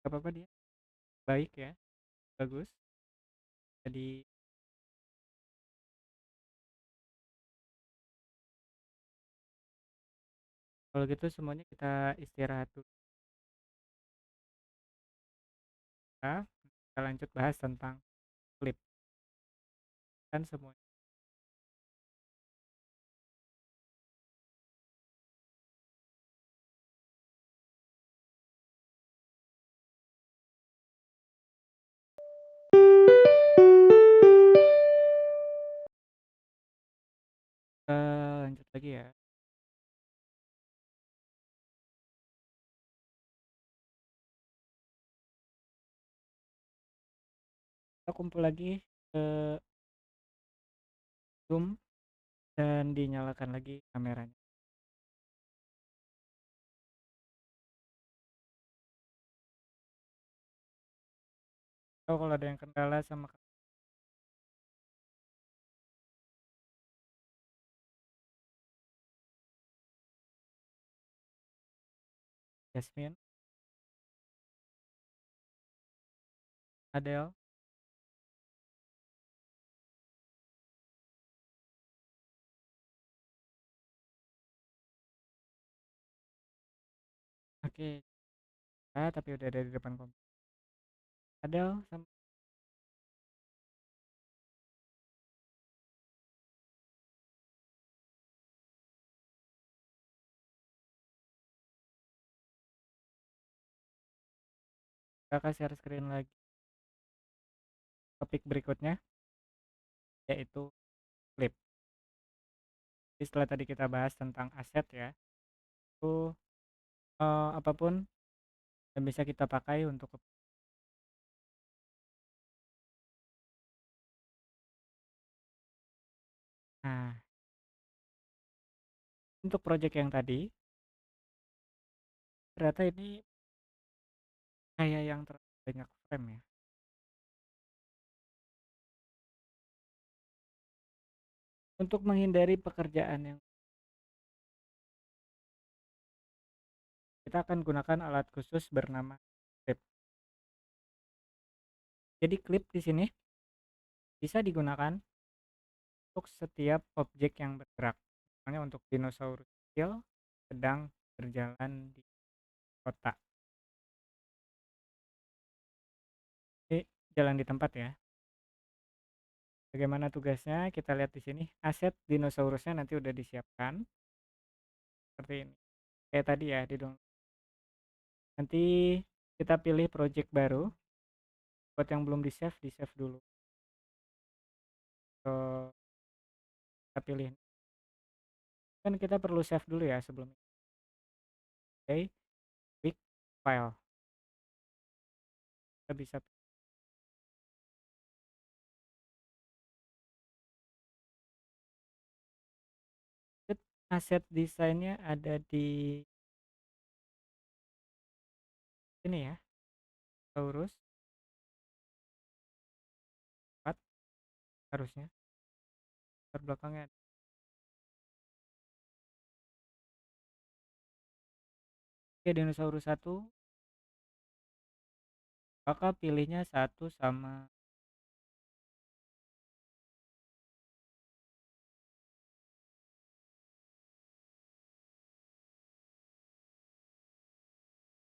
Gak apa-apa dia. Baik ya. Bagus. Jadi kalau gitu semuanya kita istirahat dulu. Kita lanjut bahas tentang clip kan semua. Lanjut lagi ya. Kita kumpul lagi ke Zoom dan dinyalakan lagi kameranya. Oh, kalau ada yang kendala sama Jasmine, Adele, oke, tapi udah ada di depan komputer. Adele sama kakak share screen lagi. Topik berikutnya yaitu clip. Jadi setelah tadi kita bahas tentang aset ya, itu apapun yang bisa kita pakai untuk nah, untuk project yang tadi ternyata ini kayak yang banyak frame ya. Untuk menghindari pekerjaan yang kita akan gunakan alat khusus bernama clip. Jadi clip di sini bisa digunakan untuk setiap objek yang bergerak. Misalnya untuk dinosaurus kecil sedang berjalan di kota. Ini jalan di tempat ya. Bagaimana tugasnya? Kita lihat di sini. Aset dinosaurusnya nanti udah disiapkan seperti ini. Kayak tadi ya di download. Nanti kita pilih project baru. Buat yang belum di save dulu. So, kita pilih. Kan kita perlu save dulu ya sebelum. sebagai big file. Kita bisa aset desainnya ada di sini ya, Taurus 4 harusnya belakangnya. Oke, dinosaurus 1 maka pilihnya 1 sama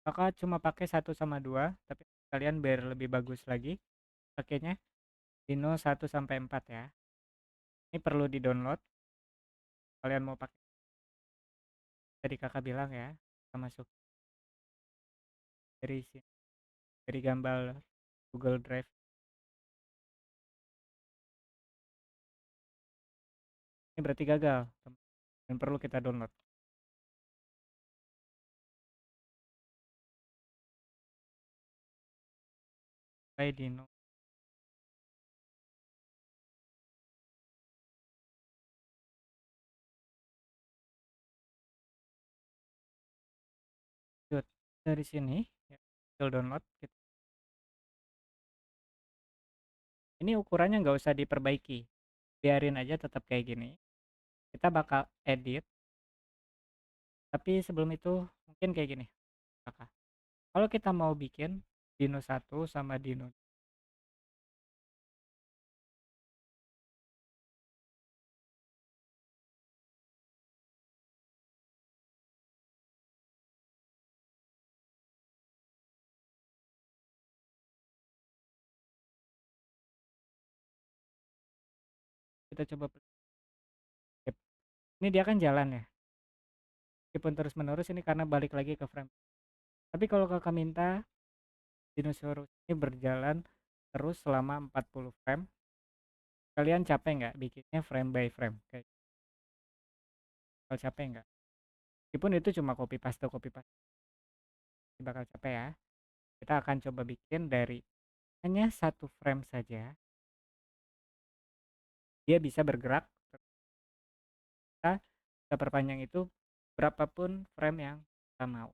maka cuma pakai 1 sama 2, tapi kalian biar lebih bagus lagi pakainya dino 1 sampai 4 ya. Ini perlu di download kalian mau pakai, tadi kakak bilang ya, kita masuk dari sini, dari gambar Google Drive. Ini berarti gagal dan perlu kita download. By dino dari sini ya, download gitu. Ini ukurannya nggak usah diperbaiki, biarin aja tetap kayak gini. Kita bakal edit, tapi sebelum itu mungkin kayak gini kakak, kalau kita mau bikin dino 1 sama dino, kita coba ini dia kan jalan ya, meskipun terus menerus ini karena balik lagi ke frame. Tapi kalau kakak minta dinosaurus ini berjalan terus selama 40 frame, kalian capek nggak bikinnya frame by frame kayak, kalau capek nggak, meskipun itu cuma copy paste bakal capek ya. Kita akan coba bikin dari hanya 1 frame saja, dia bisa bergerak, kita perpanjang itu berapapun frame yang kita mau.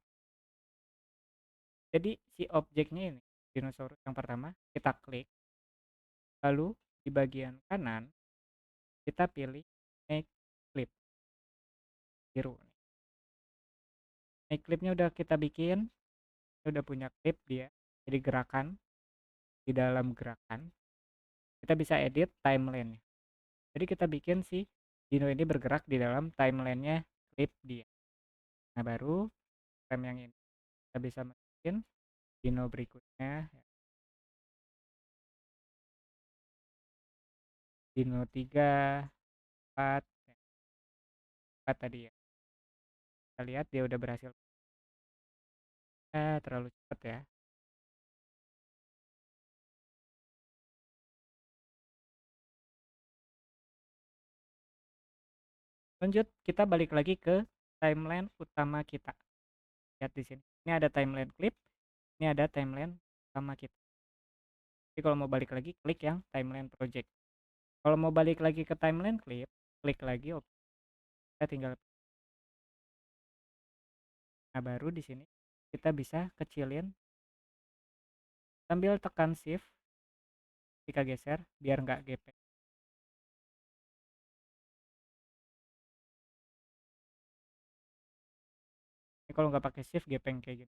Jadi si objeknya ini dinosaurus yang pertama kita klik, lalu di bagian kanan kita pilih make clip biru. Make clipnya udah kita bikin, udah punya clip dia jadi gerakan. Di dalam gerakan kita bisa edit timeline, jadi kita bikin si dino ini bergerak di dalam timelinenya clip dia. Nah baru frame yang ini kita bisa masukin dino berikutnya, dino 3 4 tadi ya. Kita lihat dia udah berhasil, terlalu cepat ya. Lanjut kita balik lagi ke timeline utama kita. Lihat di sini, ini ada timeline clip, ini ada timeline utama kita. Jadi kalau mau balik lagi klik yang timeline project. Kalau mau balik lagi ke timeline clip, klik lagi, oke. Kita tinggal, nah baru di sini kita bisa kecilin sambil tekan shift, kita geser biar nggak gepeng. Ini kalau nggak pakai shift gepeng kayak gitu.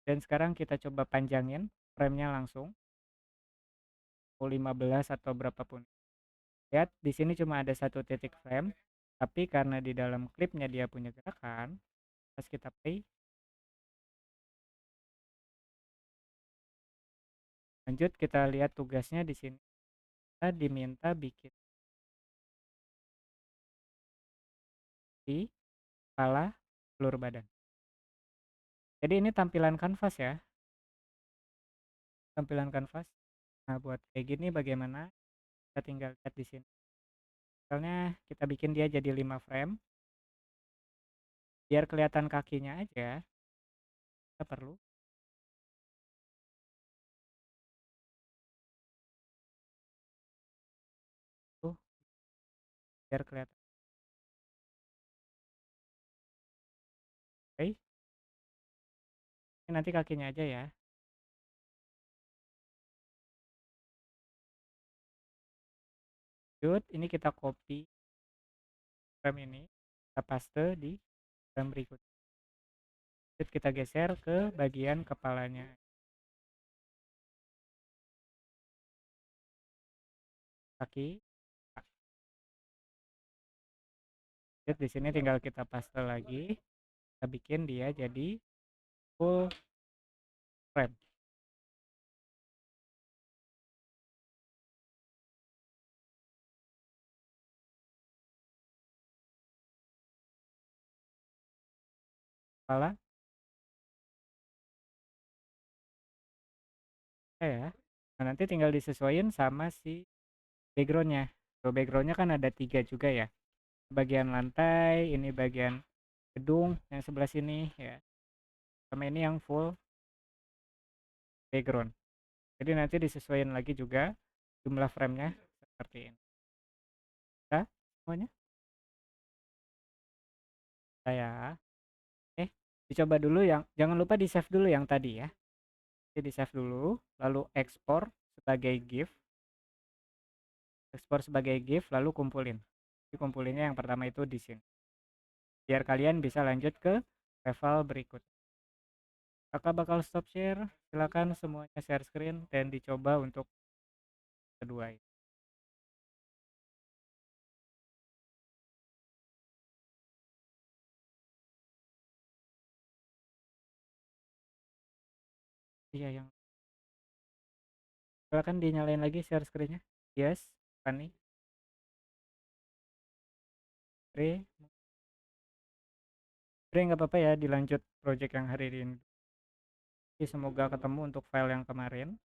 Dan sekarang kita coba panjangin framenya langsung, 15 atau berapapun. Lihat di sini cuma ada 1 titik frame, tapi karena di dalam klipnya dia punya gerakan, pas kita play, lanjut kita lihat tugasnya di sini. Kita diminta bikin di kepala, seluruh badan. Jadi ini tampilan kanvas ya, tampilan kanvas. Nah buat kayak gini bagaimana, kita tinggal lihat di sini. Misalnya kita bikin dia jadi 5 frame, biar kelihatan kakinya aja, kita perlu tuh biar kelihatan. Oke, ini nanti kakinya aja ya. Lanjut, ini kita copy frame ini, kita paste di frame berikutnya. Lanjut, kita geser ke bagian kepalanya. Kaki. Lanjut, di sini tinggal kita paste lagi. Kita bikin dia jadi full frame. Kepala ya. Nah, nanti tinggal disesuaikan sama si backgroundnya. So, backgroundnya kan ada 3 juga ya. Bagian lantai, ini bagian gedung yang sebelah sini ya. Sama ini yang full background. Jadi nanti disesuaikan lagi juga jumlah framenya seperti ini. Nah, semuanya. Saya dicoba dulu yang jangan lupa di save dulu yang tadi ya. Jadi di save dulu, lalu ekspor sebagai GIF. Ekspor sebagai GIF lalu kumpulin. Jadi kumpulinnya yang pertama itu di sini. Biar kalian bisa lanjut ke level berikut. Kakak bakal stop share. Silakan semuanya share screen dan dicoba untuk kedua ini. Iya yang silakan dinyalain lagi share screennya. Yes, Fanny. Bre, nggak apa-apa ya dilanjut project yang hari ini. Semoga ketemu untuk file yang kemarin.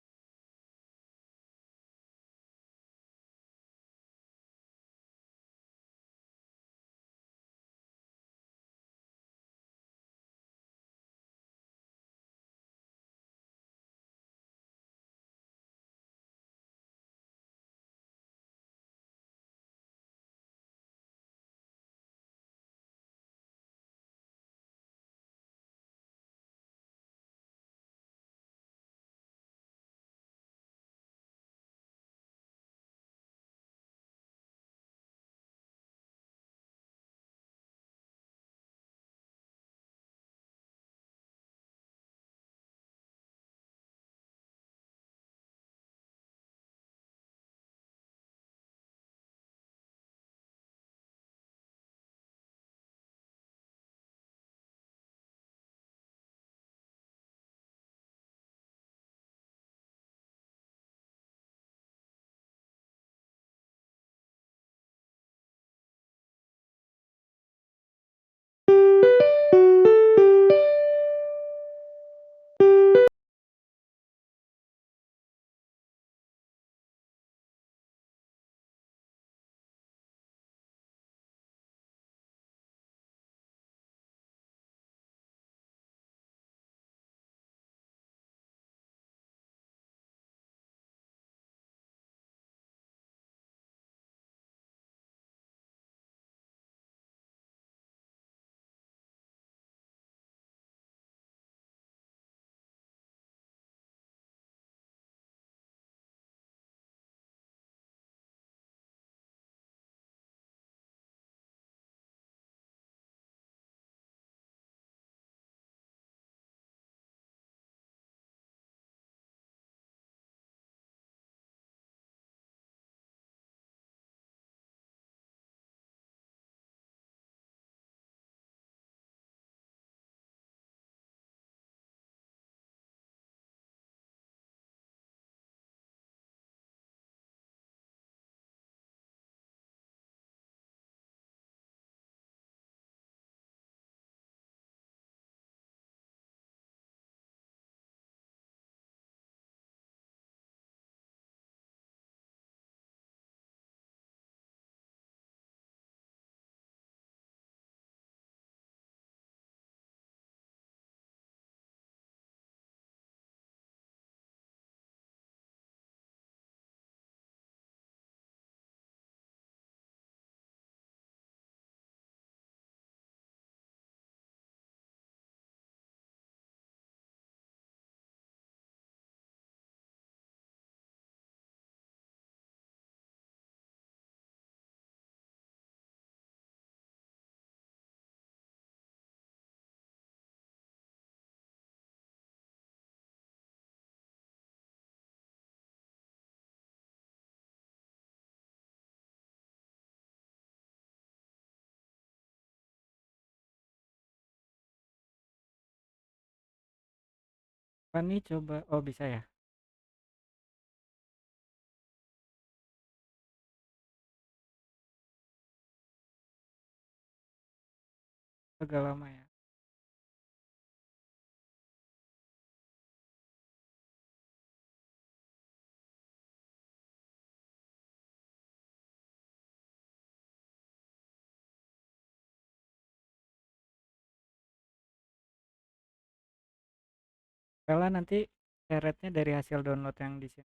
Fani coba, oh bisa ya. Agak lama ya. Kalau nanti syaratnya dari hasil download yang di sini.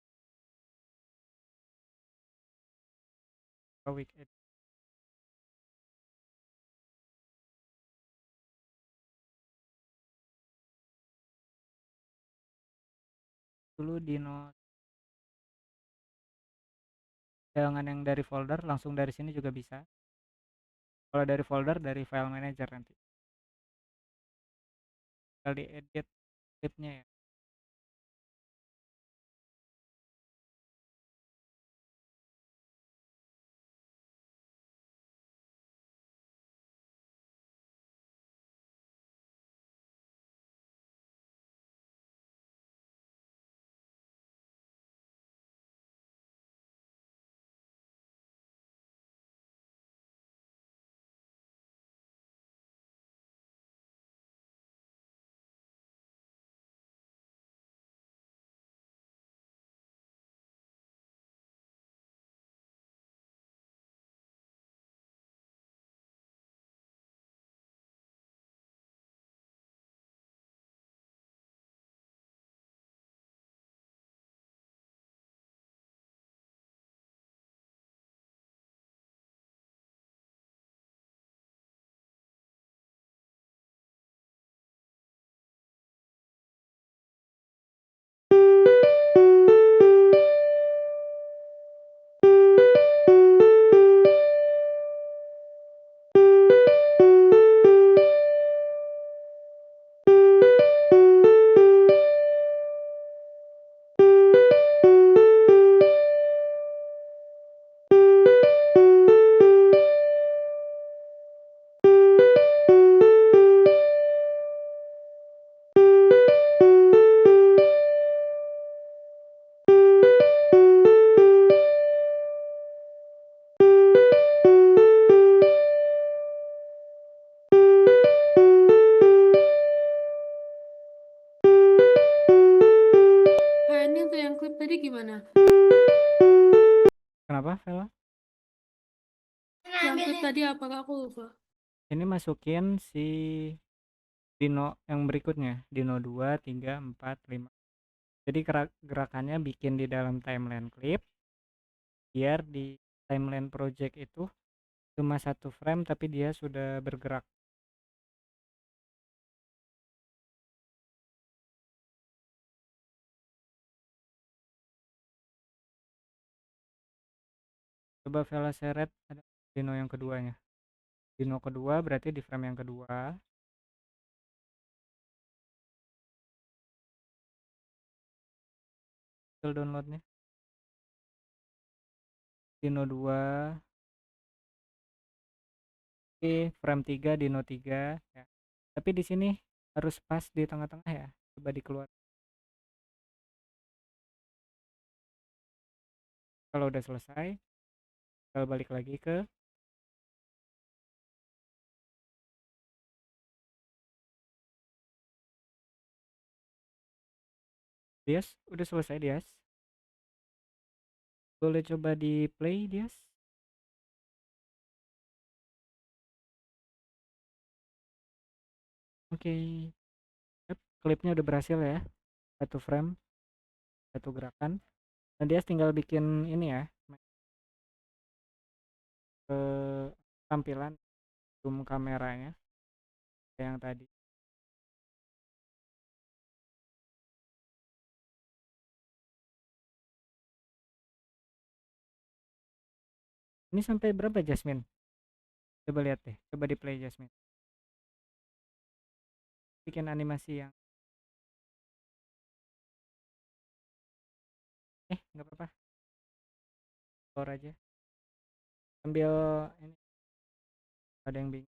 Oh, weekend. Dulu di note. Jangan yang dari folder, langsung dari sini juga bisa. Kalau dari folder, dari file manager nanti. Tinggal diedit clipnya ya. Ini untuk yang klip tadi gimana? Kenapa, Vela? Yang klip tadi apakah aku lupa? Ini masukin si Dino yang berikutnya. Dino 2, 3, 4, 5. Jadi gerakannya bikin di dalam timeline clip. Biar di timeline project itu cuma satu frame tapi dia sudah bergerak. Coba Vela seret ada Dino yang keduanya. Dino kedua berarti di frame yang kedua. Hasil downloadnya. Dino 2. Oke, frame 3, Dino 3 ya. Tapi di sini harus pas di tengah-tengah ya. Coba dikeluar. Kalau udah selesai, kita balik lagi ke Dias. Udah selesai Dias. Boleh coba di play Dias. Oke. Yap, klipnya udah berhasil ya. Satu frame, satu gerakan. Nah, Dias tinggal bikin ini ya. Ke tampilan zoom kameranya kayak yang tadi. Ini sampai berapa Jasmine? Coba lihat deh. Coba di play Jasmine. Bikin animasi yang nggak apa-apa. Keluar aja. Sambil ini ada yang bingung.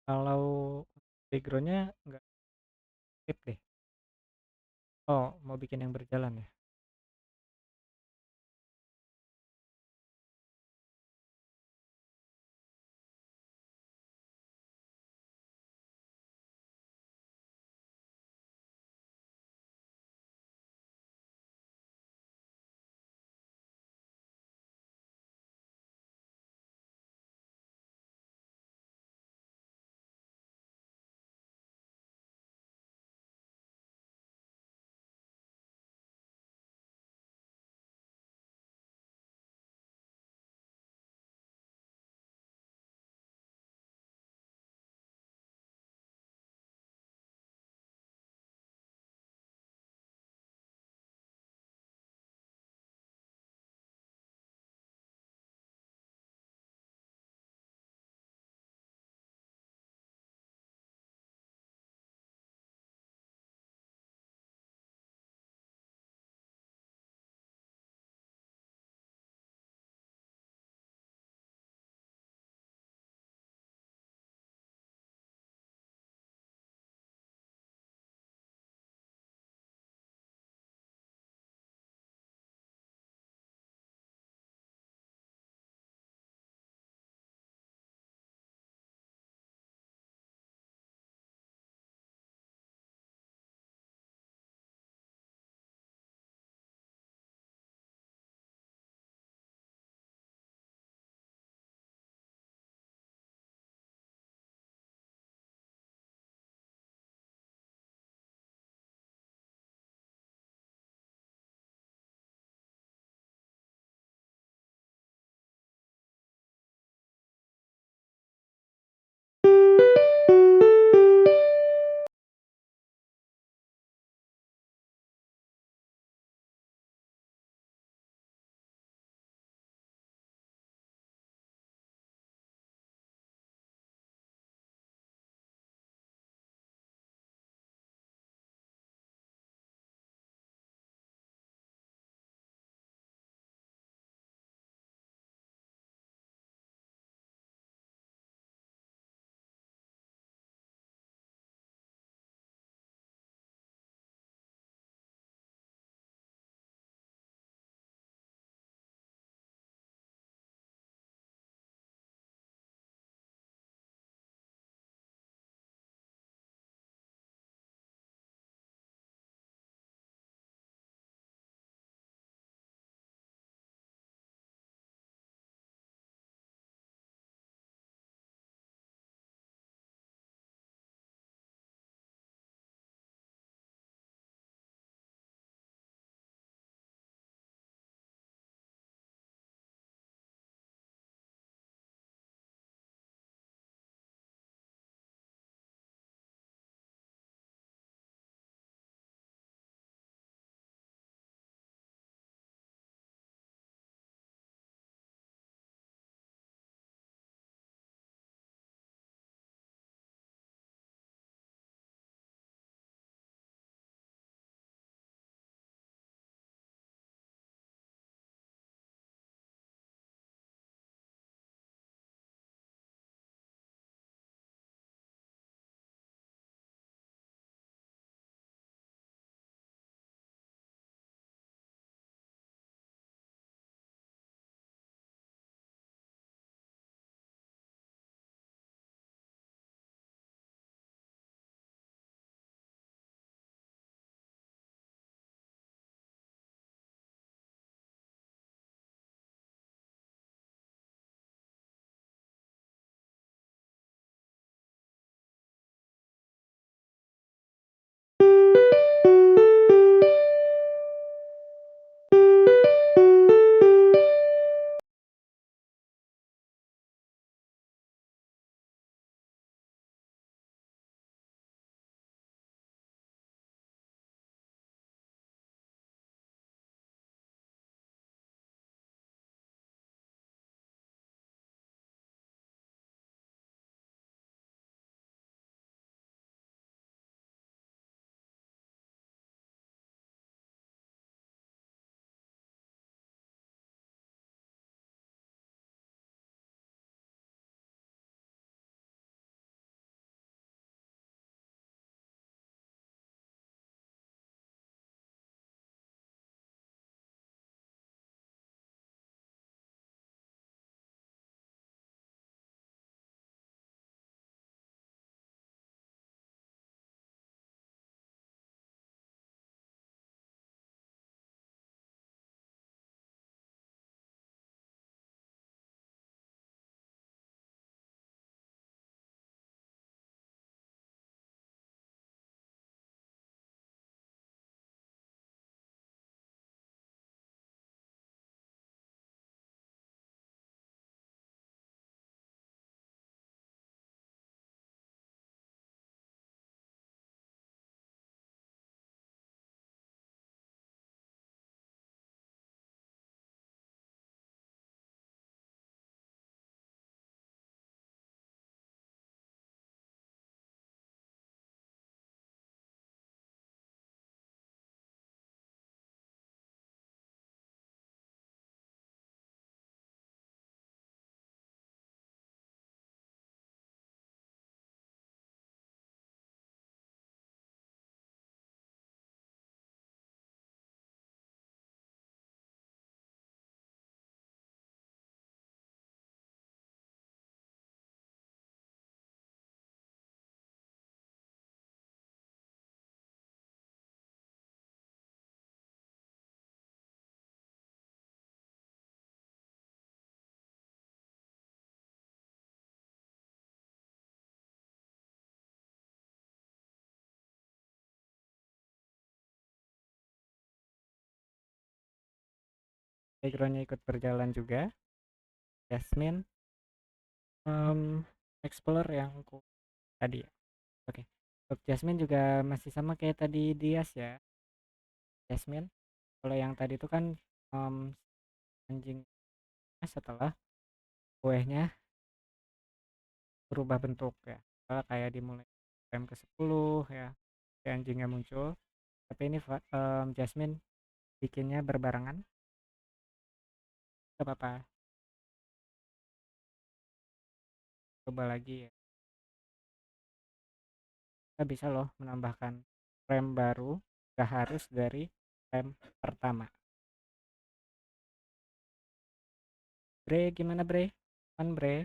Kalau backgroundnya nggak skip deh. Oh, mau bikin yang berjalan ya? backgroundnya ikut berjalan juga. Jasmine, Explorer yang tadi ya. Oke, untuk Jasmine juga masih sama kayak tadi Dias ya. Jasmine, kalau yang tadi itu kan anjing setelah kuehnya berubah bentuk ya. Kalau kayak dimulai frame ke-10 ya, si anjingnya muncul. Tapi ini Jasmine bikinnya berbarengan. Gak apa-apa, coba lagi ya. Kita bisa loh menambahkan frame baru, gak harus dari frame pertama. Bre, gimana Bre? Kan Bre,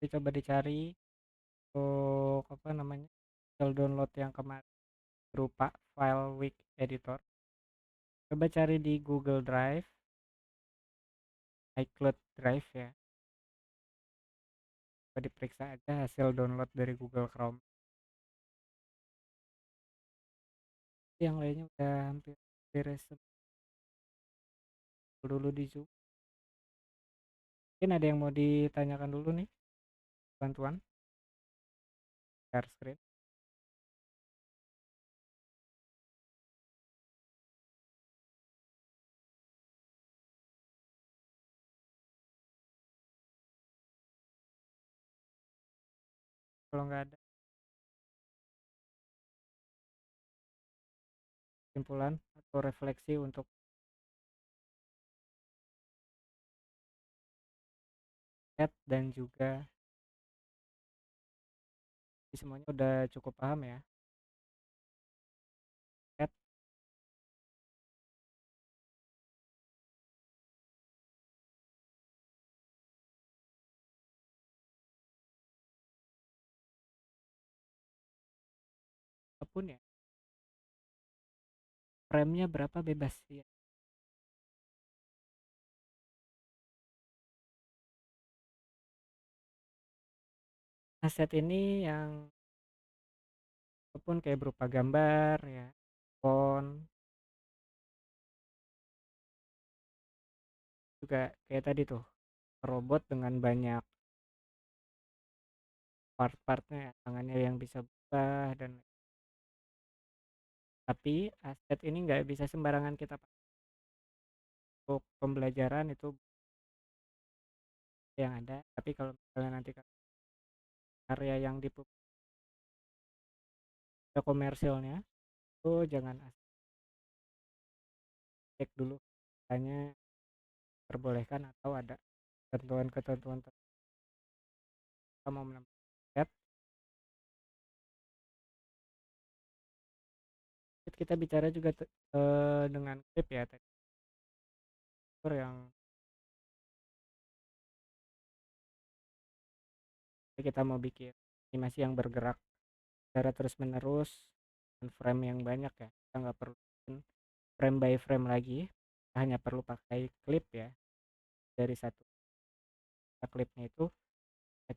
coba dicari untuk apa namanya, file download yang kemarin berupa file week editor. Coba cari di Google Drive, iCloud Drive ya. Coba diperiksa aja hasil download dari Google Chrome. Yang lainnya udah hampir beres dulu di Zoom. Mungkin ada yang mau ditanyakan dulu nih, bantuan share screen. Kalau nggak ada kesimpulan atau refleksi untuk chat dan juga semuanya udah cukup paham ya. Chat apapun ya, frame-nya berapa bebas ya. Aset ini yang apapun kayak berupa gambar ya, font, juga kayak tadi tuh robot dengan banyak part-partnya ya, tangannya yang bisa berubah dan tapi aset ini nggak bisa sembarangan kita pakai untuk pembelajaran itu yang ada. Tapi kalau misalnya nanti karya yang komersilnya itu jangan cek dulu hanya perbolehkan atau ada ketentuan-ketentuan tertentu mau menambah aset. Kita bicara juga dengan clip ya tadi yang kita mau bikin animasi yang bergerak secara terus menerus dan frame yang banyak ya, kita nggak perlu frame by frame lagi, kita hanya perlu pakai clip ya. Dari satu klipnya itu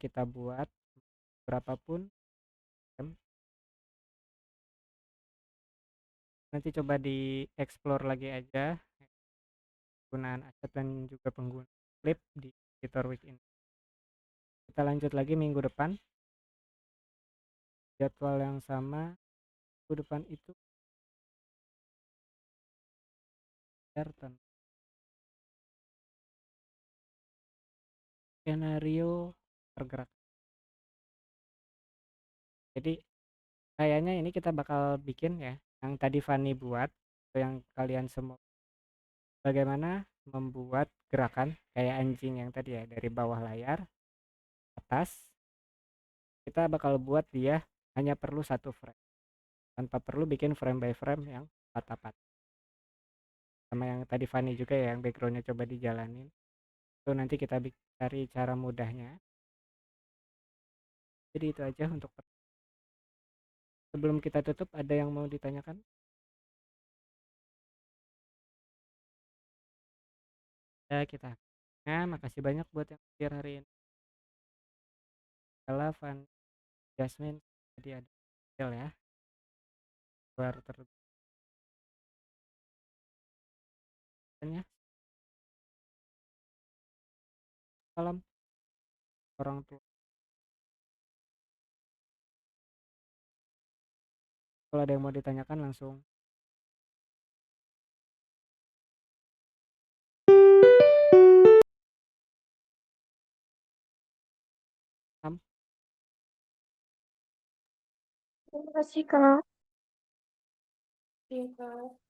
kita buat berapapun frame. Nanti coba di explore lagi aja penggunaan aset dan juga pengguna klip di editor week ini. Kita lanjut lagi minggu depan, jadwal yang sama. Minggu depan itu skenario bergerak. Jadi kayaknya ini kita bakal bikin ya yang tadi Fanny buat atau yang kalian semua, bagaimana membuat gerakan kayak anjing yang tadi ya, dari bawah layar atas. Kita bakal buat dia hanya perlu satu frame tanpa perlu bikin frame by frame yang patah-patah, sama yang tadi Fanny juga ya, yang backgroundnya coba dijalanin itu nanti kita cari cara mudahnya. Jadi itu aja untuk sebelum kita tutup, ada yang mau ditanyakan? Ya kita, nah makasih banyak buat yang hadir hari ini. Ella, Van, Jasmine, jadi ada ya luar terlebih ya. Salam orang tua. Kalau ada yang mau ditanyakan langsung. Sam, Terima kasih, Kak. Iya, Kak.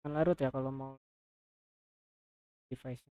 kan larut ya kalau mau device.